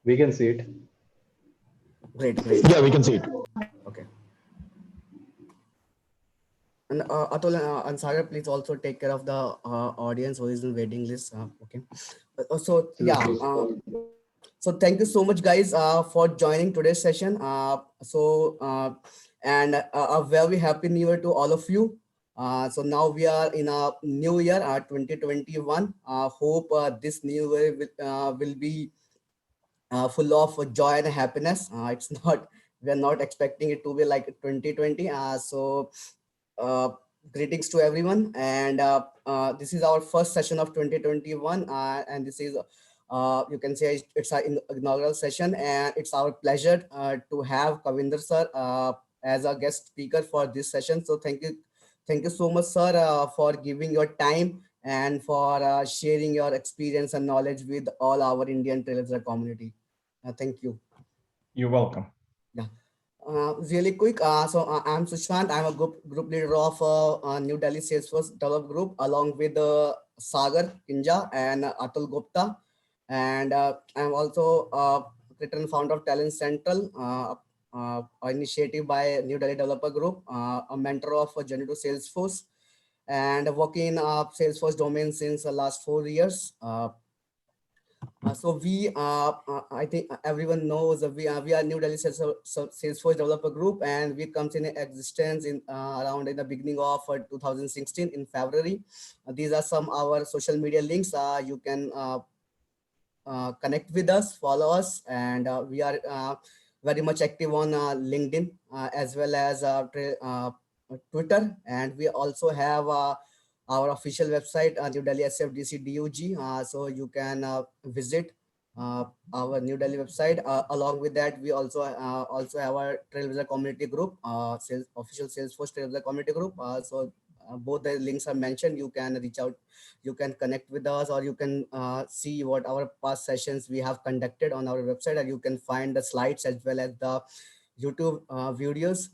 We can see it. Great, great. Yeah, we can see it. Okay. And Atul and Sagar, please also take care of the audience who is in waiting list. Okay. So yeah. So thank you so much, guys, for joining today's session. And a very happy new year to all of you. So now we are in a new year, 2021. Hope this new year will be full of joy and happiness. It's not, we are not expecting it to be like 2020. Uh, Greetings to everyone. And this is our first session of 2021. And this is, you can say it's an inaugural session. And it's our pleasure to have Kavindra Sir as a guest speaker for this session. So thank you. Thank you so much, sir, for giving your time and for sharing your experience and knowledge with all our Indian Trailblazer community. Thank you. You're welcome. Yeah. Really quick. I'm Sushant. I'm a group leader of New Delhi Salesforce Develop Group, along with Sagar Kinja and Atul Gupta. And I'm also creator and founder of Talent Central, initiative by New Delhi Developer Group, a mentor of Journey to Salesforce, and working in Salesforce domain since the last 4 years. I think everyone knows that we are New Delhi Salesforce Developer Group, and we comes in existence in around in the beginning of 2016 in February. These are some our social media links. You can connect with us, follow us, and we are very much active on LinkedIn as well as Twitter, and we also have our official website, New Delhi SFDC DUG. So you can visit our New Delhi website. Along with that, we also have our Trailblazer community group, official Salesforce Trailblazer community group. Both the links are mentioned. You can reach out, you can connect with us, or you can see what our past sessions we have conducted on our website, and you can find the slides as well as the YouTube videos.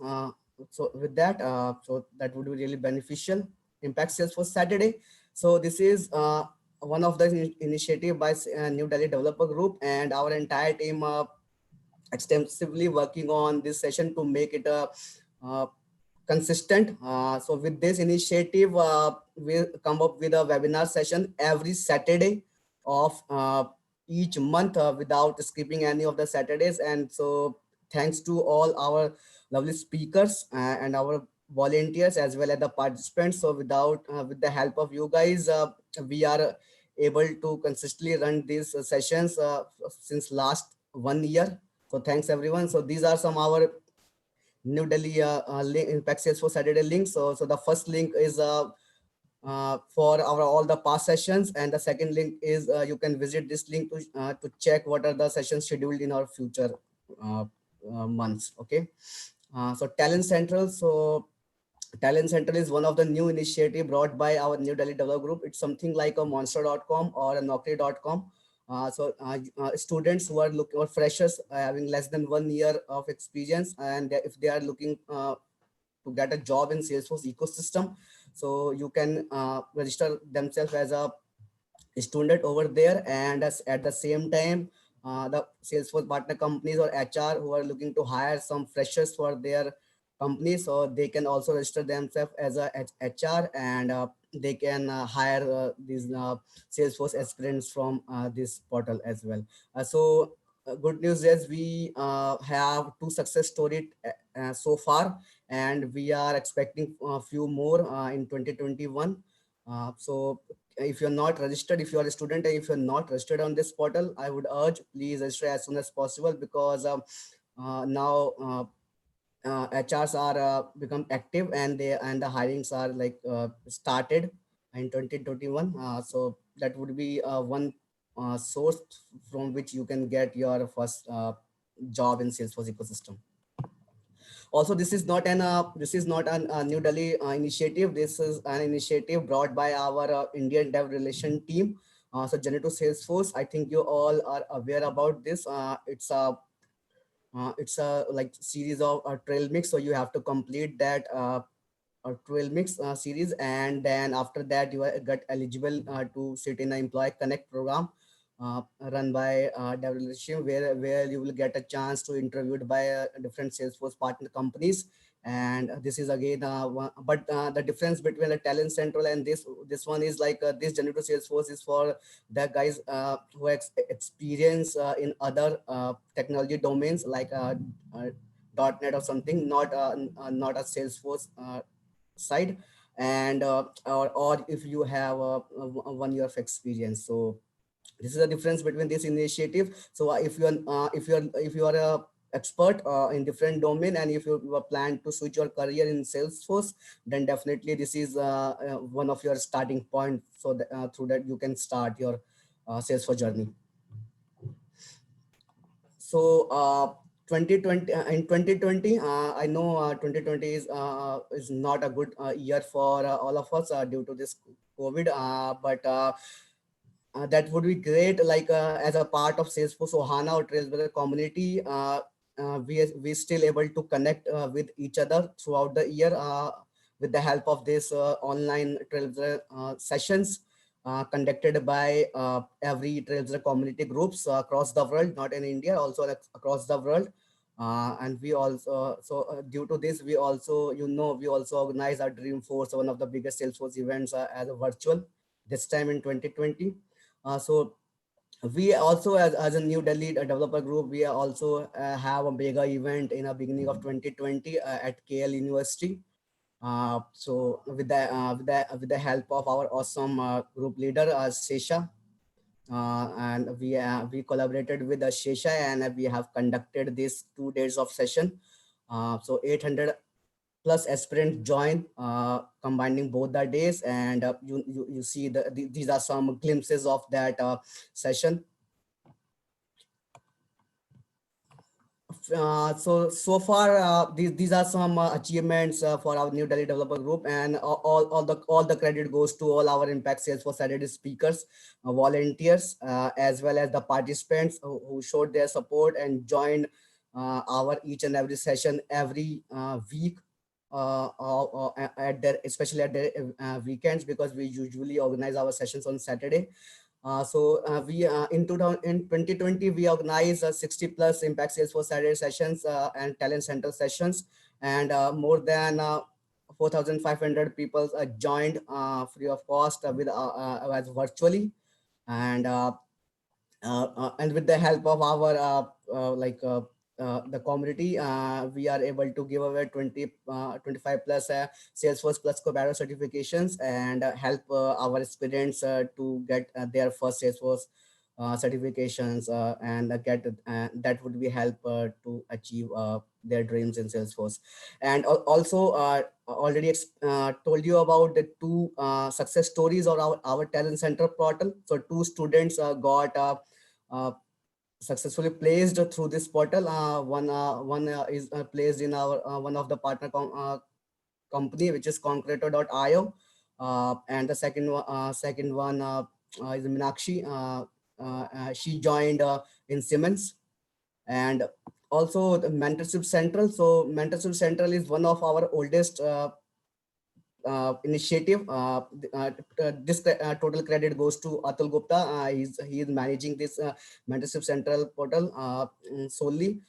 So with that, so that would be really beneficial. Impact Salesforce Saturday. So this is one of the initiative by New Delhi Developer Group, and our entire team extensively working on this session to make it a consistent. So with this initiative, we'll come up with a webinar session every Saturday of each month without skipping any of the Saturdays. And so thanks to all our lovely speakers and our volunteers as well as the participants. So without with the help of you guys, we are able to consistently run these sessions since last 1 year. So thanks everyone. So these are some our New Delhi Impact Salesforce Saturday links. So the first link is for our all the past sessions, and the second link is you can visit this link to check what are the sessions scheduled in our future months. Okay. So Talent Central. So Talent Central is one of the new initiative brought by our New Delhi Developer Group. It's something like a monster.com or a naukri.com. Students who are looking, or freshers having less than 1 year of experience, and if they are looking to get a job in Salesforce ecosystem, so you can register themselves as a student over there. And at the same time, the Salesforce partner companies or HR who are looking to hire some freshers for their company, so they can also register themselves as a HR, and they can hire these Salesforce aspirants from this portal as well. Good news is we have 2 success stories so far, and we are expecting a few more in 2021. So if you're not registered, if you are a student and if you're not registered on this portal, I would urge please register as soon as possible, because now HRs are become active, and the hirings are like started in 2021. So that would be one source from which you can get your first job in Salesforce ecosystem. Also, this is not an New Delhi initiative. This is an initiative brought by our Indian Dev Relation team. So Journey to Salesforce, I think you all are aware about this. It's a like series of trail mix, so you have to complete that trail mix series, and then after that you get eligible to sit in the Employee Connect program. run by development, where you will get a chance to interviewed by different Salesforce partner companies. And this is again but the difference between the talent central and this one is like this generative Salesforce is for the guys who experience in other technology domains like .NET or something, not a Salesforce side. And or if you have a 1 year of experience. So this is the difference between this initiative. So if you are a expert in different domain, and if you are plan to switch your career in Salesforce, then definitely this is one of your starting point, so that, through that you can start your Salesforce journey. So 2020 in 2020, I know 2020 is not a good year for all of us due to this COVID, but that would be great. Like as a part of Salesforce Ohana or Trailblazer community, we still able to connect with each other throughout the year with the help of this online Trailblazer sessions conducted by every Trailblazer community groups across the world, not in India, also across the world. And we also due to this we also we also organize our Dreamforce, one of the biggest Salesforce events, as a virtual this time in 2020. So we also as a New Delhi developer group, we also have a mega event in the beginning of 2020 at KL University. So with the help of our awesome group leader Sesha, and we collaborated with Shesha, and we have conducted these 2 days of session. So 800 plus aspirants join, combining both the days, and you see these are some glimpses of that session. So far these are some achievements for our New Delhi developer group, and all the credit goes to all our Impact Salesforce Saturday speakers, volunteers, as well as the participants who showed their support and joined our each and every session every week, at their especially at their weekends, because we usually organize our sessions on Saturday. We in 2020 we organized 60 plus Impact Salesforce Saturday sessions and Talent Center sessions, and more than 4,500 people joined free of cost with as virtually. And and with the help of our the community, we are able to give away 25 plus Salesforce plus Copilot certifications, and help our students to get their first Salesforce certifications, and get that would be help to achieve their dreams in Salesforce. And also already told you about the two success stories of our talent center portal. So two students got uh, successfully placed through this portal. One is placed in our one of the partner company, which is Concreto.io, and the second one is Minakshi. She joined in Siemens. And also the Mentorship Central. So Mentorship Central is one of our oldest initiative. This total credit goes to Atul Gupta. He is managing this Mentorship Central portal solely.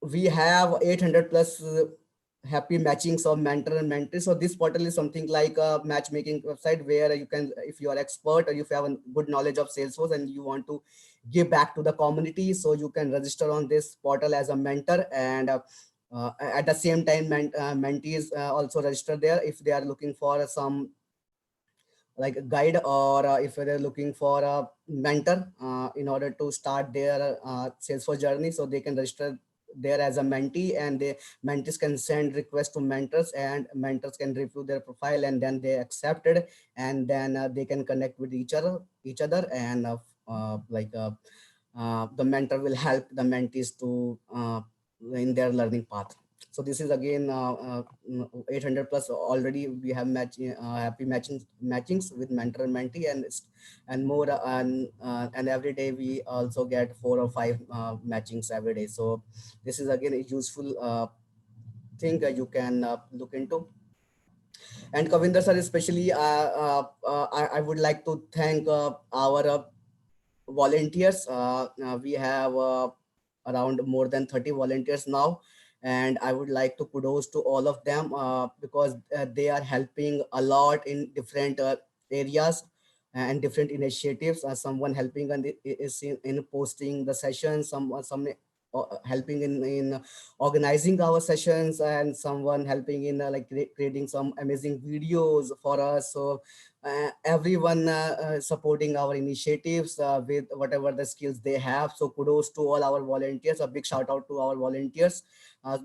We have 800 plus happy matchings of mentor and mentee. So this portal is something like a matchmaking website where you can, if you are expert or if you have a good knowledge of Salesforce and you want to give back to the community, so you can register on this portal as a mentor. And at the same time, mentees also register there if they are looking for some like a guide, or if they're looking for a mentor in order to start their Salesforce journey. So they can register there as a mentee, and the mentees can send requests to mentors, and mentors can review their profile, and then they accept it, and then they can connect with each other, and the mentor will help the mentees to in their learning path. So this is again 800 plus already. We have happy matchings with mentor and mentee, and more, and every day we also get 4 or 5 matchings every day. So this is again a useful thing you can look into. And Kavindra sir, especially, I would like to thank our volunteers. We have around more than 30 volunteers now, and I would like to kudos to all of them because they are helping a lot in different areas and different initiatives. Someone helping is in posting the sessions, some helping in organizing our sessions, and someone helping in like creating some amazing videos for us. So everyone supporting our initiatives with whatever the skills they have. So kudos to all our volunteers. A big shout out to our volunteers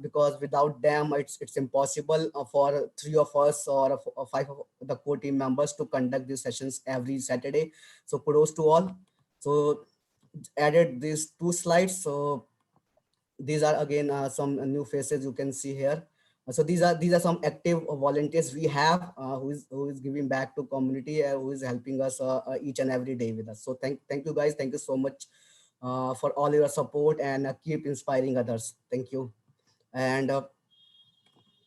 because without them, it's impossible for three of us or five of the core team members to conduct these sessions every Saturday. So kudos to all. So added these two slides. So these are again some new faces you can see here. So these are some active volunteers we have who is giving back to community, who is helping us each and every day with us. So thank you guys, thank you so much for all your support, and keep inspiring others. Thank you. And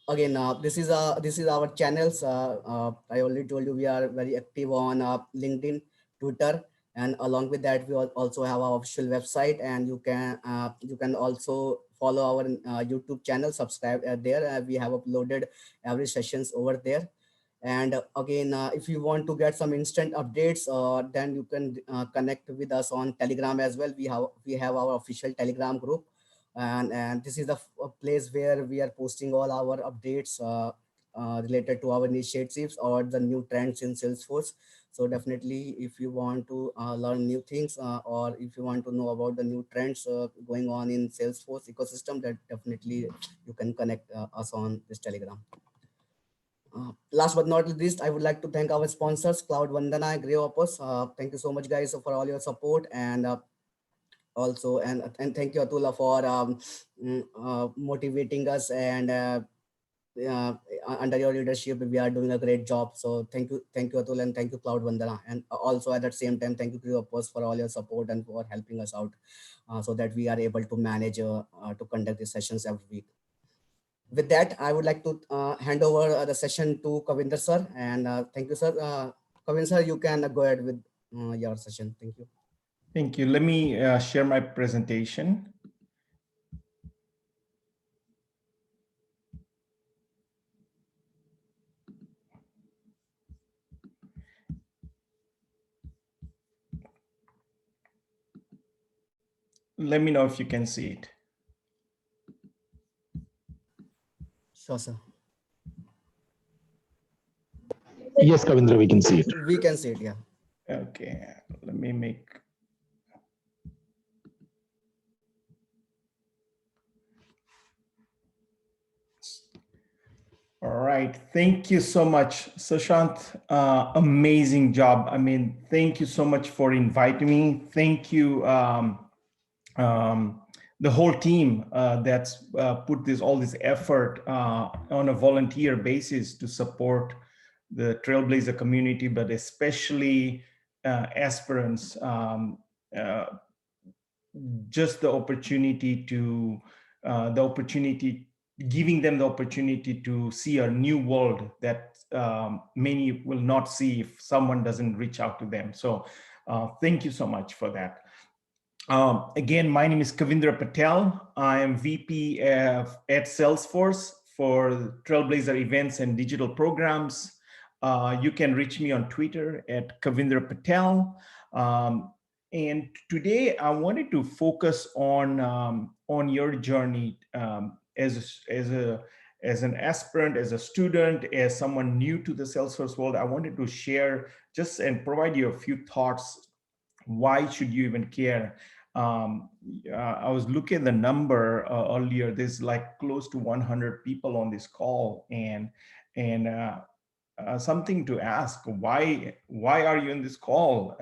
again, this is our channels. I already told you we are very active on LinkedIn, Twitter, and along with that, we also have our official website, and you can also follow our YouTube channel, subscribe there. We have uploaded every sessions over there. And again, if you want to get some instant updates, then you can connect with us on Telegram as well. We have our official Telegram group, and this is the place where we are posting all our updates related to our initiatives or the new trends in Salesforce. So definitely, if you want to learn new things, or if you want to know about the new trends going on in Salesforce ecosystem, that definitely you can connect us on this Telegram. Last but not least, I would like to thank our sponsors, Cloud Vandana, Grey Opus. Thank you so much, guys, for all your support, and also and thank you, Atula, for motivating us, and under your leadership we are doing a great job. So thank you, Atul, and thank you, Cloud Vandana, and also at the same time thank you, Grey Opus, for all your support and for helping us out so that we are able to manage to conduct these sessions every week. With that, I would like to hand over the session to Kavindra Sir, and thank you, sir. Kavindra Sir, you can go ahead with your session. Thank you. Thank you. Let me share my presentation. Let me know if you can see it. Sure, sir. Yes, Kavindra, we can see it. We can see it, yeah. Okay, let me make. All right, thank you so much, Sushant. Amazing job. I mean, thank you so much for inviting me. Thank you, the whole team that's put all this effort on a volunteer basis to support the Trailblazer community, but especially aspirants. Just the opportunity to giving them the opportunity to see a new world that many will not see if someone doesn't reach out to them. So thank you so much for that. Again, my name is Kavindra Patel. I am VP at Salesforce for Trailblazer events and digital programs. You can reach me on Twitter at Kavindra Patel. And today I wanted to focus on your journey as an aspirant, as a student, as someone new to the Salesforce world. I wanted to share just and provide you a few thoughts. Why should you even care? I was looking at the number earlier. There's like close to 100 people on this call, and something to ask: why are you in this call?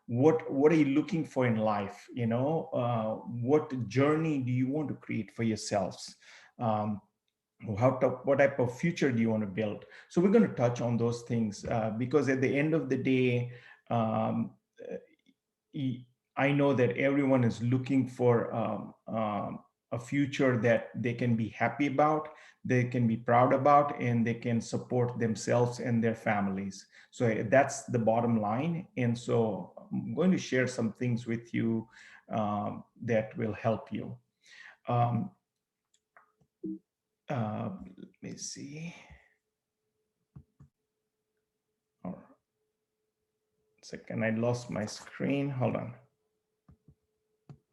What are you looking for in life? You know, what journey do you want to create for yourselves? What type of future do you want to build? So we're going to touch on those things because at the end of the day, I know that everyone is looking for a future that they can be happy about, they can be proud about, and they can support themselves and their families. So that's the bottom line. And so I'm going to share some things with you that will help you. Let me see. All right. Second, I lost my screen. Hold on.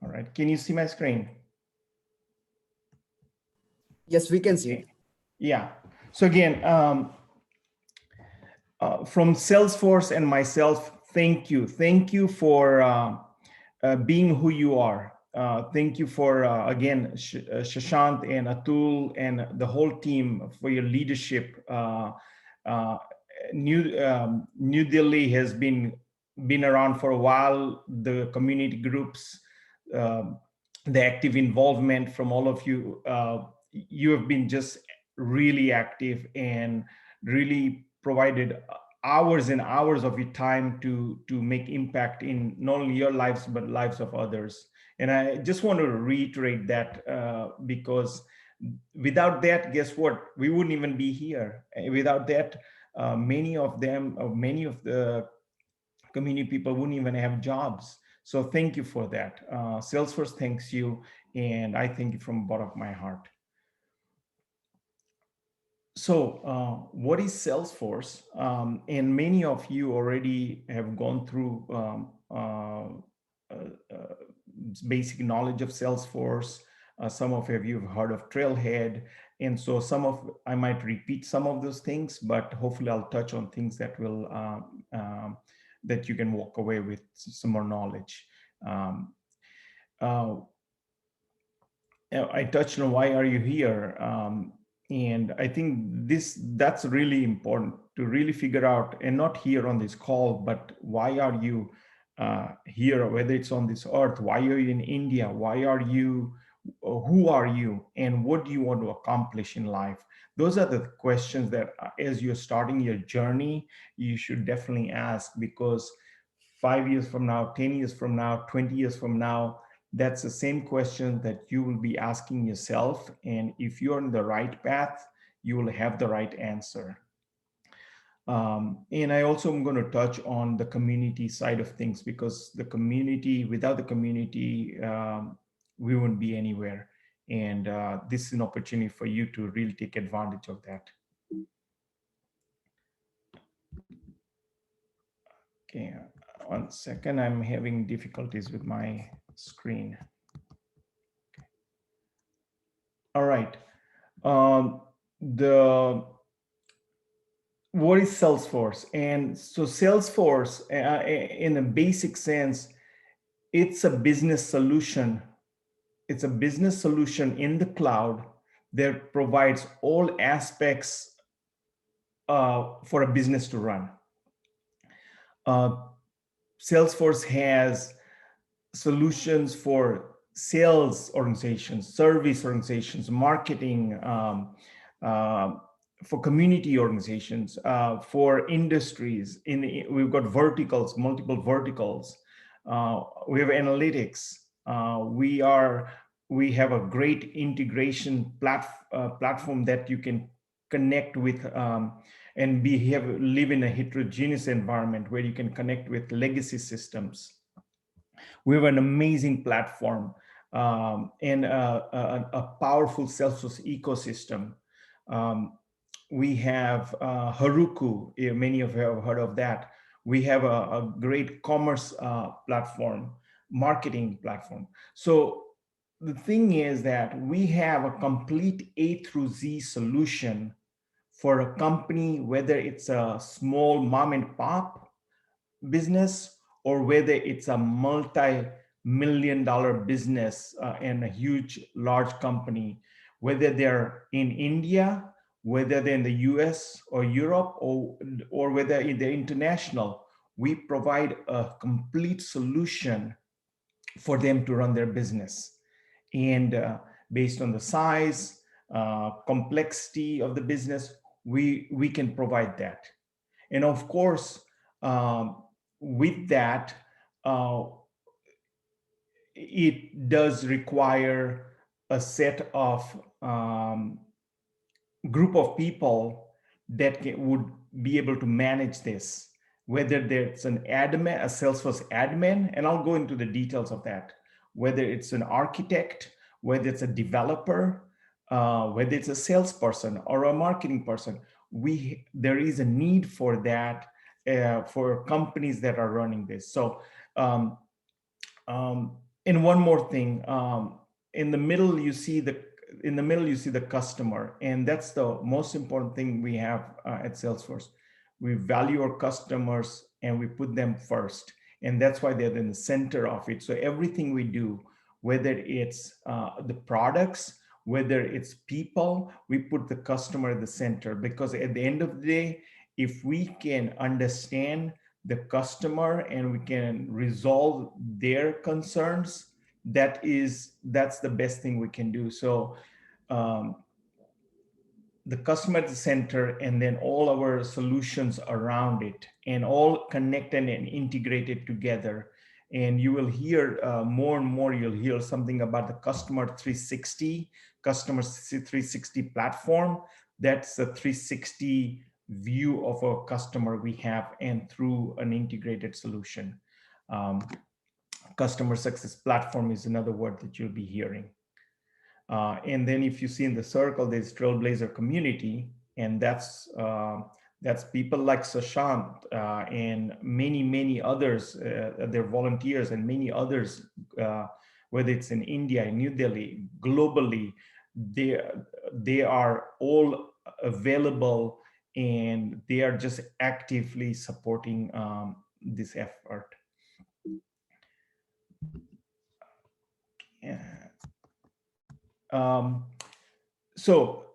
All right. Can you see my screen? Yes, we can see it. Yeah. So again, from Salesforce and myself, thank you. Thank you for being who you are. Thank you for, again, Shashank and Atul and the whole team for your leadership. New Delhi has been around for a while. The community groups, the active involvement from all of you, you have been just really active and really provided hours and hours of your time to make impact in not only your lives but lives of others. And I just want to reiterate that because without that, guess what, we wouldn't even be here. Without that, many of the community people wouldn't even have jobs. So thank you for that. Salesforce thanks you, and I thank you from the bottom of my heart. So what is Salesforce? And many of you already have gone through basic knowledge of Salesforce. Some of you have heard of Trailhead. And so I might repeat some of those things, but hopefully I'll touch on things that will, that you can walk away with some more knowledge. I touched on why are you here? And I think that's really important to really figure out, and not here on this call, but why are you here, whether it's on this earth, why are you in India, why are you, who are you, and what do you want to accomplish in life? Those are the questions that as you're starting your journey, you should definitely ask, because 5 years from now, 10 years from now, 20 years from now, that's the same question that you will be asking yourself. And if you're on the right path, you will have the right answer. And I also am going to touch on the community side of things, because the community, without the community, we wouldn't be anywhere. And this is an opportunity for you to really take advantage of that. Okay, 1 second. I'm having difficulties with my screen. All right. What is Salesforce? And so Salesforce, in a basic sense, it's a business solution. It's a business solution in the cloud that provides all aspects for a business to run. Salesforce has solutions for sales organizations, service organizations, marketing, for community organizations, for industries. We've got verticals, multiple verticals. We have analytics. We have a great integration platform that you can connect with, and live in a heterogeneous environment where you can connect with legacy systems. We have an amazing platform and a powerful Salesforce ecosystem. We have Heroku, many of you have heard of that. We have a great commerce platform, marketing platform. So the thing is that we have a complete A through Z solution for a company, whether it's a small mom and pop business or whether it's a multi-million-dollar business and a huge, large company, whether they're in India, whether they're in the US or Europe, or whether they're international. We provide a complete solution for them to run their business. And based on the size, complexity of the business, we can provide that. And of course, with that, it does require a set of group of people that would be able to manage this, whether there's an admin, a Salesforce admin, and I'll go into the details of that, whether it's an architect, whether it's a developer, whether it's a salesperson or a marketing person. There is a need for that for companies that are running this. So, and one more thing, in the middle you see the customer, and that's the most important thing we have at Salesforce. We value our customers and we put them first, and that's why they're in the center of it. So everything we do, whether it's the products, whether it's people, we put the customer at the center, because at the end of the day, if we can understand the customer and we can resolve their concerns, that's the best thing we can do. So the customer at the center, and then all our solutions around it, and all connected and integrated together. And you will hear more and more, you'll hear something about the customer 360 platform. That's the 360 view of a customer we have, and through an integrated solution. Customer success platform is another word that you'll be hearing. And then if you see in the circle, there's Trailblazer Community, and that's people like Sashant and many others. They're volunteers, and many others, whether it's in India, in New Delhi, globally, they are all available, and they are just actively supporting this effort. Yeah. So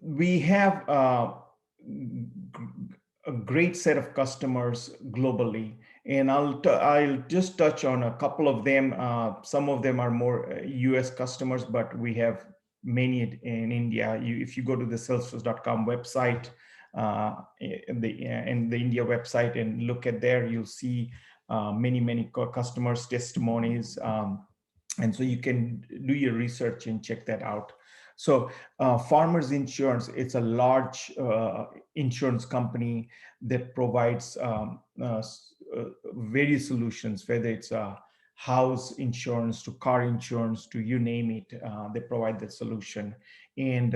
we have a great set of customers globally, and I'll just touch on a couple of them. Some of them are more US customers, but we have many in India. If you go to the Salesforce.com website, in the India website, and look at there, you'll see many customers' testimonies. And so you can do your research and check that out. So Farmers Insurance, it's a large insurance company that provides various solutions, whether it's house insurance to car insurance to you name it, they provide the solution. And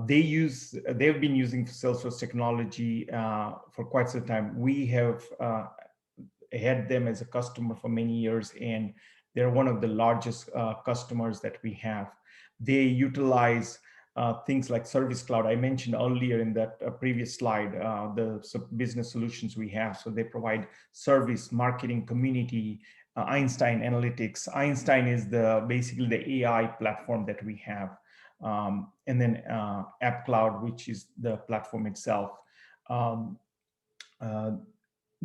they've been using Salesforce technology for quite some time. We have had them as a customer for many years, and they're one of the largest customers that we have. They utilize things like Service Cloud. I mentioned earlier in that previous slide, the business solutions we have. So they provide service, marketing, community, Einstein analytics. Einstein is basically the AI platform that we have. And then App Cloud, which is the platform itself.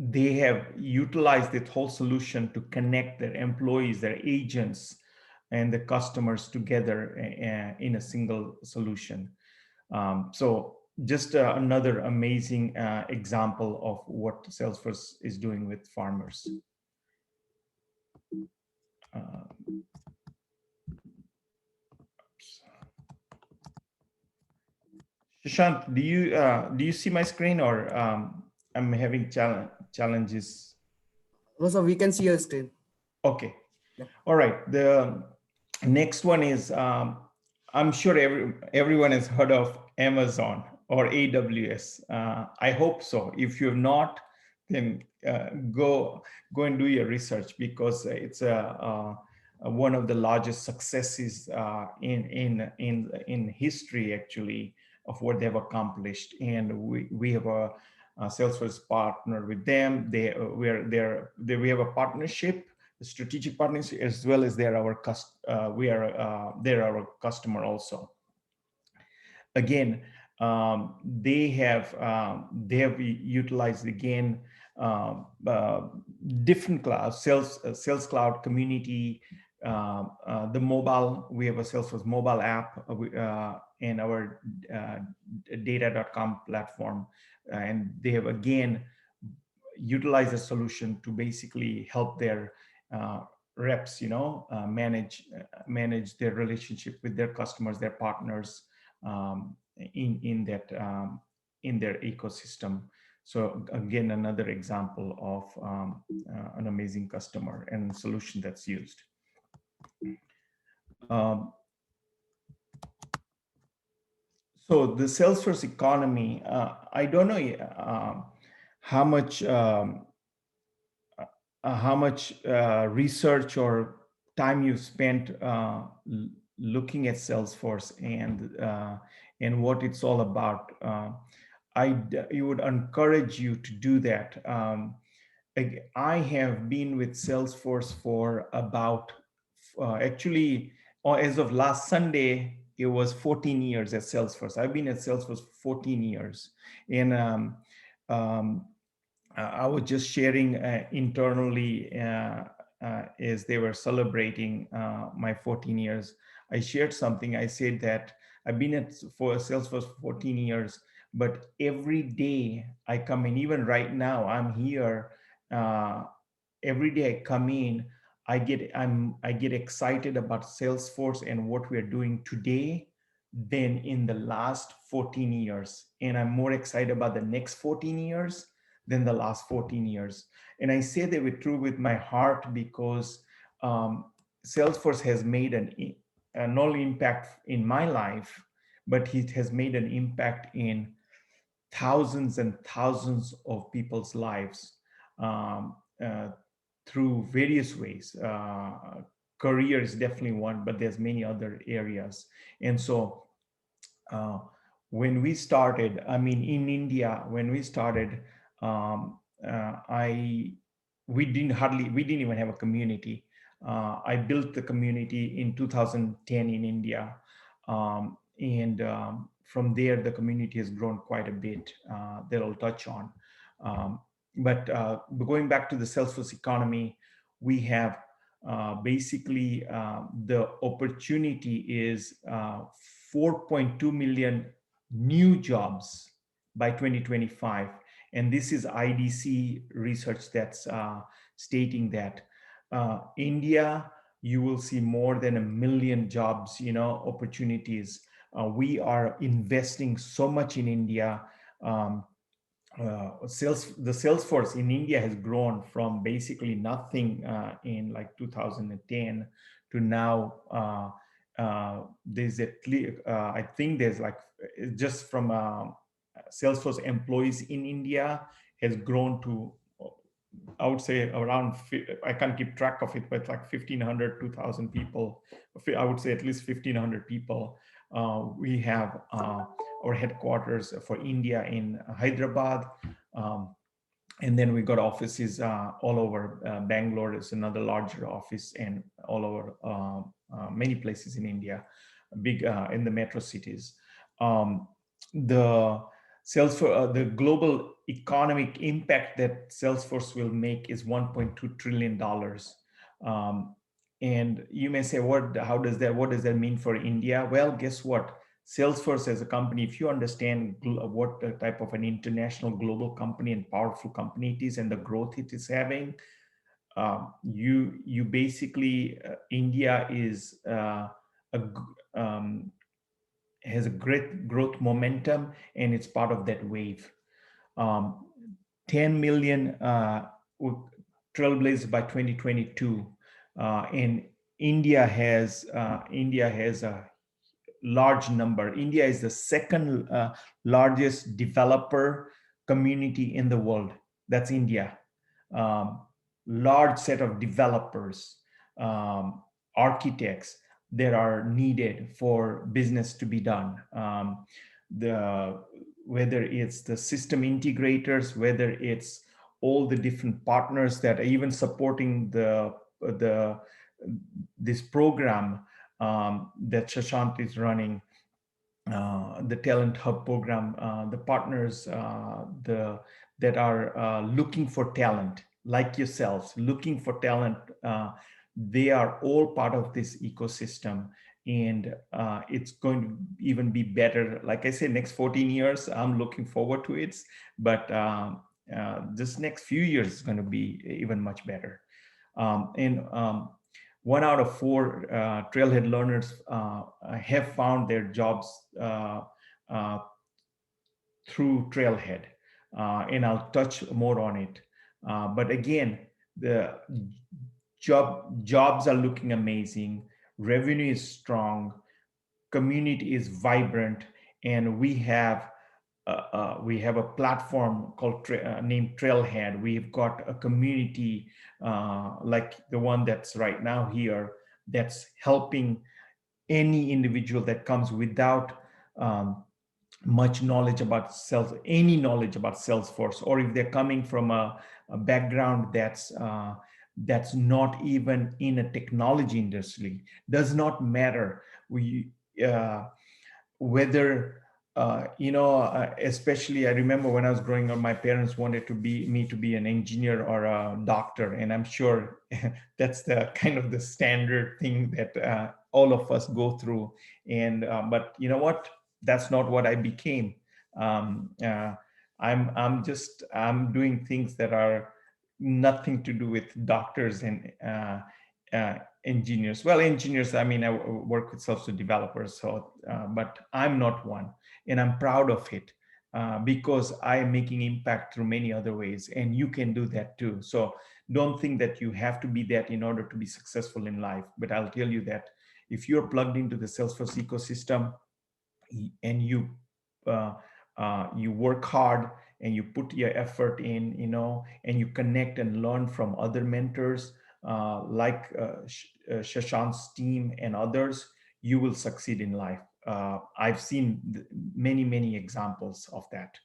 They have utilized the whole solution to connect their employees, their agents, and the customers together in a single solution. So just another amazing example of what Salesforce is doing with farmers. Shashank, do you see my screen, or I'm having challenges? No, so we can see your screen. Okay. Yeah. All right. The next one is, I'm sure everyone has heard of Amazon or AWS. I hope so. If you have not, then go and do your research, because it's one of the largest successes in history, actually, of what they've accomplished. And we have a Salesforce partner with them. We have a partnership, a strategic partnership, as well as they're our customer also. Again, they have utilized again different clouds, Sales Cloud, Community, the mobile. We have a Salesforce mobile app, and our data.com platform, and they have again utilized a solution to basically help their reps, manage their relationship with their customers, their partners, in their ecosystem. So again, another example of an amazing customer and solution that's used. So the Salesforce economy, I don't know how much research or time you've spent looking at Salesforce and what it's all about. You would encourage you to do that. I have been with Salesforce for about, actually, as of last Sunday, it was 14 years at Salesforce. I've been at Salesforce 14 years. And I was just sharing internally as they were celebrating my 14 years. I shared something. I said that I've been at Salesforce 14 years, but every day I come in, even right now, I'm here. Every day I come in, I get excited about Salesforce and what we're doing today than in the last 14 years. And I'm more excited about the next 14 years than the last 14 years. And I say they were true with my heart because Salesforce has made not only impact in my life, but it has made an impact in thousands and thousands of people's lives through various ways. Career is definitely one, but there's many other areas. And so when we started, I mean, in India, when we started, we didn't even have a community. I built the community in 2010 in India. From there, the community has grown quite a bit that I'll touch on. But going back to the Salesforce economy, we have basically the opportunity is 4.2 million new jobs by 2025. And this is IDC research that's stating that. India, you will see more than 1 million jobs, opportunities. We are investing so much in India. The Salesforce in India has grown from basically nothing in like 2010 to now. There's I think there's like, just from Salesforce employees in India has grown to, I would say around, I can't keep track of it, but like 1,500, 2,000 people. I would say at least 1,500 people. We have our headquarters for India in Hyderabad. And then we got offices all over. Bangalore is another larger office, and all over many places in India, big in the metro cities. The Salesforce, the global economic impact that Salesforce will make is $1.2 trillion. And you may say, what does that mean for India? Well, guess what? Salesforce as a company, if you understand what type of an international global company and powerful company it is and the growth it is having, you basically, India is has a great growth momentum, and it's part of that wave. 10 million Trailblazers by 2022. And India has a large number. India is the second largest developer community in the world. That's India. Large set of developers, architects that are needed for business to be done. Whether it's the system integrators, whether it's all the different partners that are even supporting this program that Shashank is running, the Talent Hub program, the partners that are looking for talent, like yourselves, looking for talent, they are all part of this ecosystem. And it's going to even be better. Like I said, next 14 years, I'm looking forward to it. But this next few years is going to be even much better. 1 out of 4 Trailhead learners have found their jobs uh, through Trailhead, and I'll touch more on it. But again, the jobs are looking amazing, revenue is strong, community is vibrant, and we have a platform called named Trailhead. We've got a community like the one that's right now here, that's helping any individual that comes without much knowledge about any knowledge about Salesforce, or if they're coming from a background that's not even in a technology industry, does not matter. Uh, Whether especially I remember when I was growing up, my parents wanted me to be an engineer or a doctor, and I'm sure that's the kind of the standard thing that all of us go through. And but you know what? That's not what I became. Um, uh, I'm doing things that are nothing to do with doctors and engineers. Well, engineers, I mean, I work with software developers, so but I'm not one, and I'm proud of it because I am making impact through many other ways, and you can do that too. So don't think that you have to be that in order to be successful in life. But I'll tell you that if you're plugged into the Salesforce ecosystem and uh, you work hard and you put your effort in, and you connect and learn from other mentors like Shashank's team and others, you will succeed in life. I've seen many examples of that.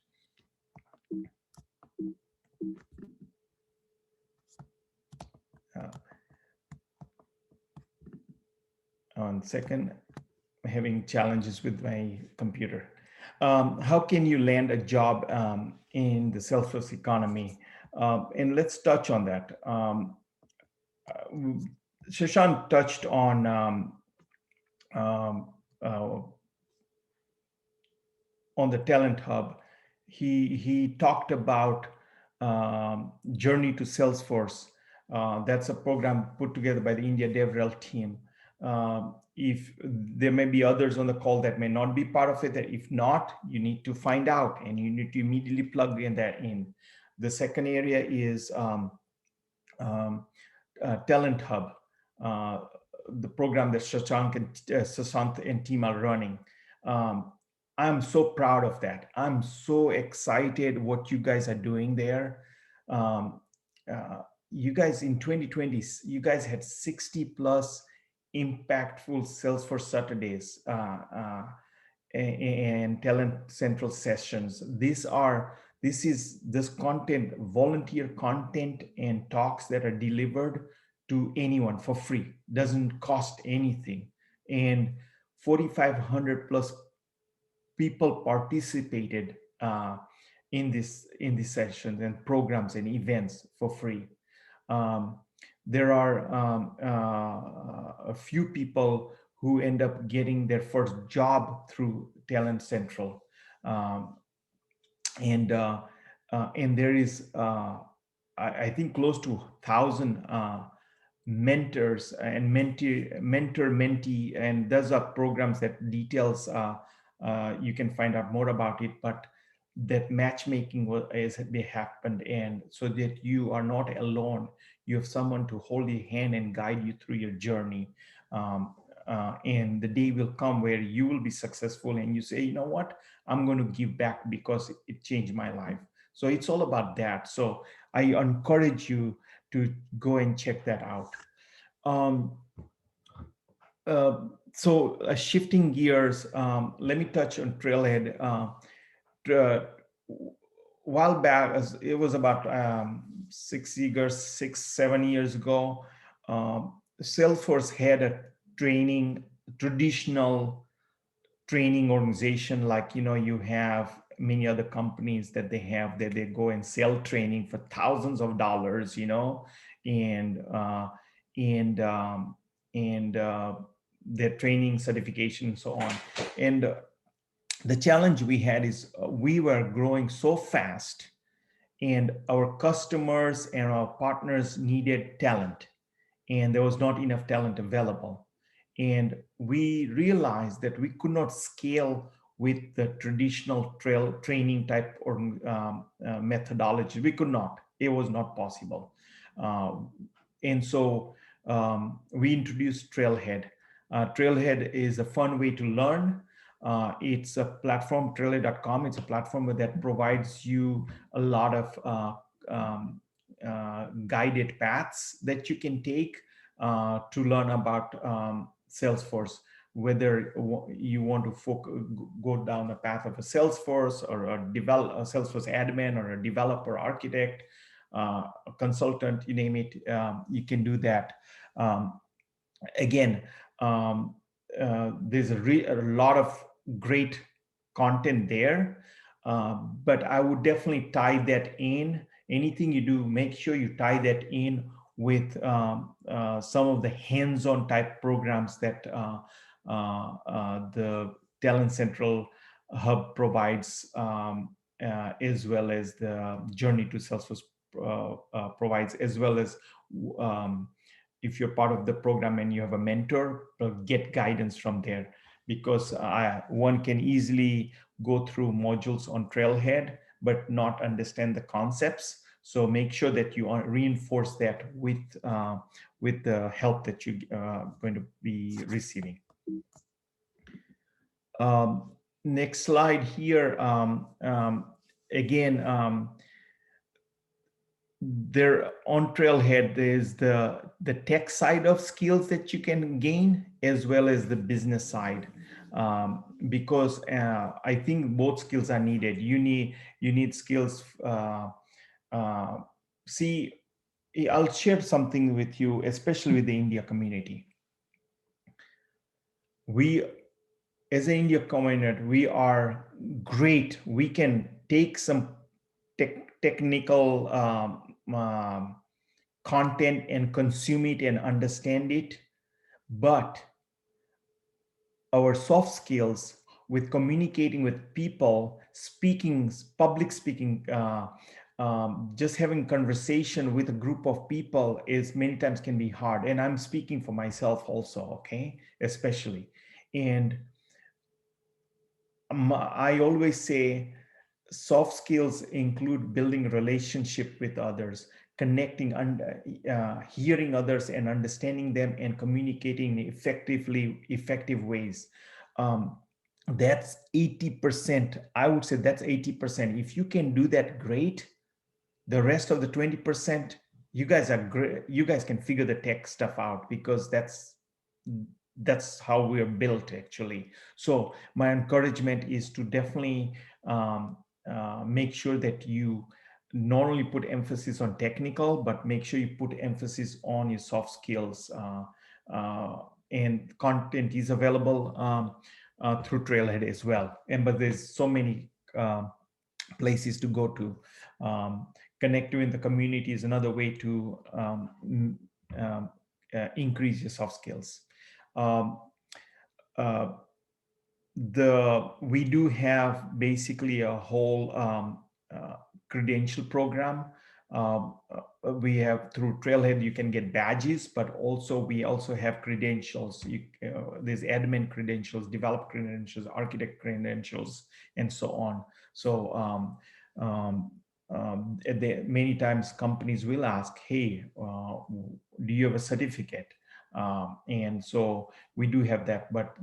One second, I'm having challenges with my computer. How can you land a job in the Salesforce economy? And let's touch on that. Shashank touched on the Talent Hub. He talked about Journey to Salesforce. That's a program put together by the India DevRel team. If there may be others on the call that may not be part of it, if not, you need to find out and you need to immediately plug that in. The second area is Talent Hub, the program that Shashank and Sasant and team are running. I'm so proud of that. I'm so excited what you guys are doing there. You guys in 2020, you guys had 60 plus impactful Salesforce Saturdays and Talent Central sessions. This content, volunteer content and talks that are delivered to anyone for free, doesn't cost anything. And 4,500 plus people participated in these sessions and programs and events for free. There are a few people who end up getting their first job through Talent Central, and there is I think close to 1,000 mentors and mentor-mentee, and those are programs that details you can find out more about it, but that matchmaking has happened, and so that you are not alone. You have someone to hold your hand and guide you through your journey. And the day will come where you will be successful and you say, you know what, I'm going to give back because it changed my life. So it's all about that. So I encourage you to go and check that out. Shifting gears, let me touch on Trailhead. A while back, it was about 7 years ago, Salesforce had a traditional training organization, like you have many other companies that they go and sell training for thousands of dollars, and their training certification and so on. And the challenge we had is we were growing so fast, and our customers and our partners needed talent. and there was not enough talent available. And we realized that we could not scale with the traditional training type or methodology. We could not. It was not possible. And so we introduced Trailhead. Trailhead is a fun way to learn. It's a platform, trailhead.com. It's a platform that provides you a lot of guided paths that you can take to learn about Salesforce, whether you want to go down the path of a Salesforce or a Salesforce admin or a developer architect, a consultant, you name it, you can do that. Again, there's a lot of great content there, but I would definitely tie that in. Anything you do, make sure you tie that in with some of the hands-on type programs that the Talent Central Hub provides, as well as the Journey to Salesforce provides, as well as if you're part of the program and you have a mentor, get guidance from there, because one can easily go through modules on Trailhead but not understand the concepts. So make sure that you reinforce that with the help that you're going to be receiving. Next slide here. Again, there on Trailhead, there's the tech side of skills that you can gain, as well as the business side, because I think both skills are needed. You need skills. See, I'll share something with you, especially with the India community. We, as an India community, we are great. We can take some technical content and consume it and understand it, but our soft skills with communicating with people, speaking, public speaking, just having conversation with a group of people is many times can be hard. And I'm speaking for myself also, okay, especially. And I always say soft skills include building a relationship with others, connecting, hearing others and understanding them, and communicating effective ways. That's 80%. I would say that's 80%. If you can do that, great. The rest of the 20%, you guys are great. You guys can figure the tech stuff out, because that's how we are built, actually. So my encouragement is to definitely make sure that you not only put emphasis on technical, but make sure you put emphasis on your soft skills. And content is available through Trailhead as well. But there's so many places to go to. Connecting with the community is another way to increase your soft skills. We do have basically a whole credential program. We have through Trailhead, you can get badges, but we also have credentials. There's admin credentials, developer credentials, architect credentials, and so on. So many times companies will ask, hey, do you have a certificate? And so we do have that, but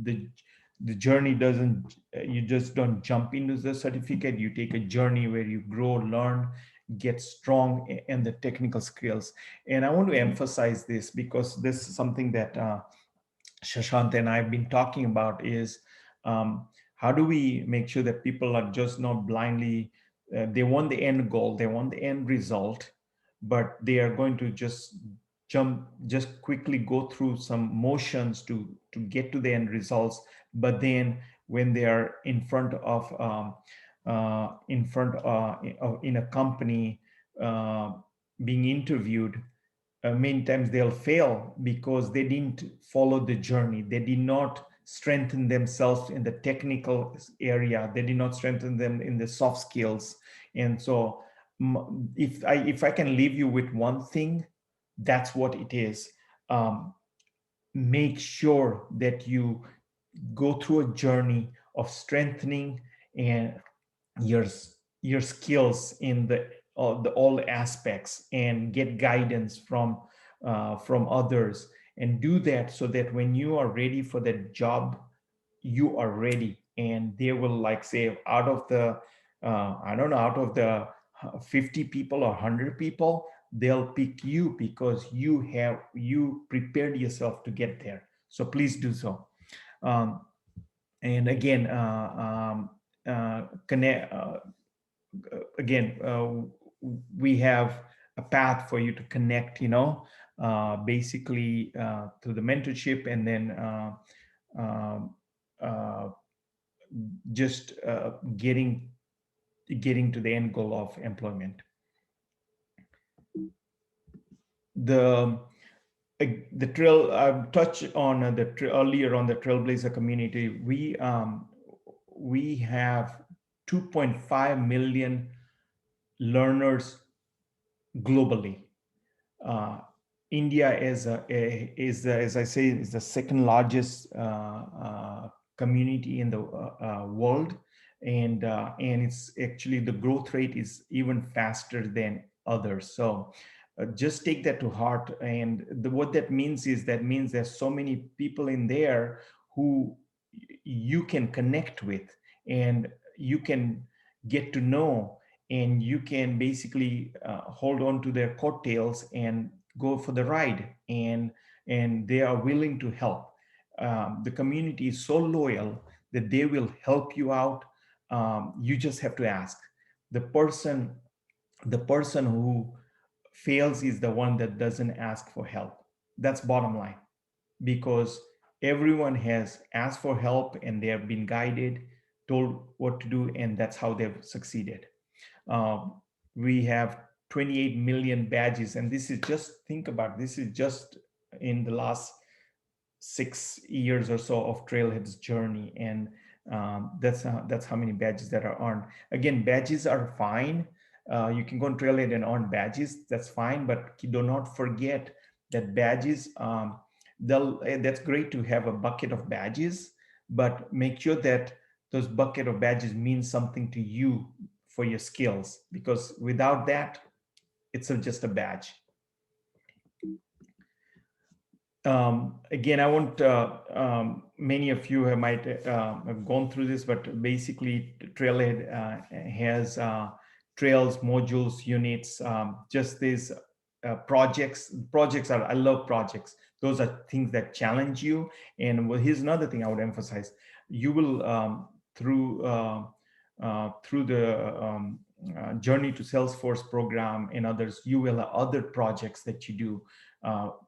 the journey doesn't, you just don't jump into the certificate. You take a journey where you grow, learn, get strong in the technical skills. And I want to emphasize this, because this is something that Shashank and I have been talking about, is how do we make sure that people are just not blindly, they want the end goal, they want the end result, but they are going to just quickly go through some motions to get to the end results. But then when they are in front of in a company being interviewed, many times they'll fail because they didn't follow the journey. They did not strengthen themselves in the technical area. They did not strengthen them in the soft skills. And so if I can leave you with one thing, that's what it is. Make sure that you go through a journey of strengthening and your your skills in all aspects, and get guidance from others, and do that so that when you are ready for that job, you are ready. And they will, like, say, out of the I don't know, out of the 50 people or 100 people, they'll pick you because you prepared yourself to get there. So please do so. um, and again, connect again, we have a path for you to connect, basically to the mentorship, and then um, uh, just getting to the end goal of employment. The the trail I've touched on earlier on the Trailblazer community. We have 2.5 million learners globally. Uh, India as I say, is the second largest community in the world, and it's actually, the growth rate is even faster than others. So just take that to heart. And what that means is, that means there's so many people in there who you can connect with, and you can get to know, and you can basically hold on to their coattails and go for the ride, and they are willing to help. The community is so loyal that they will help you out. You just have to ask. The person who fails is the one that doesn't ask for help. That's bottom line, because everyone has asked for help, and they have been guided, told what to do, and that's how they've succeeded. We have 28 million badges, and this is just, think about, this is just in the last 6 years or so of Trailhead's journey, and that's how many badges that are earned. Again, badges are fine. You can go on Trailhead and earn badges. That's fine, but do not forget that badges. That's great to have a bucket of badges, but make sure that those bucket of badges mean something to you for your skills, because without that, it's just a badge. Again, I won't, many of you might have gone through this, but basically Trailhead has trails, modules, units, just these projects. I love projects. Those are things that challenge you. And well, here's another thing I would emphasize. You will, through the Journey to Salesforce program and others, you will have other projects that you do.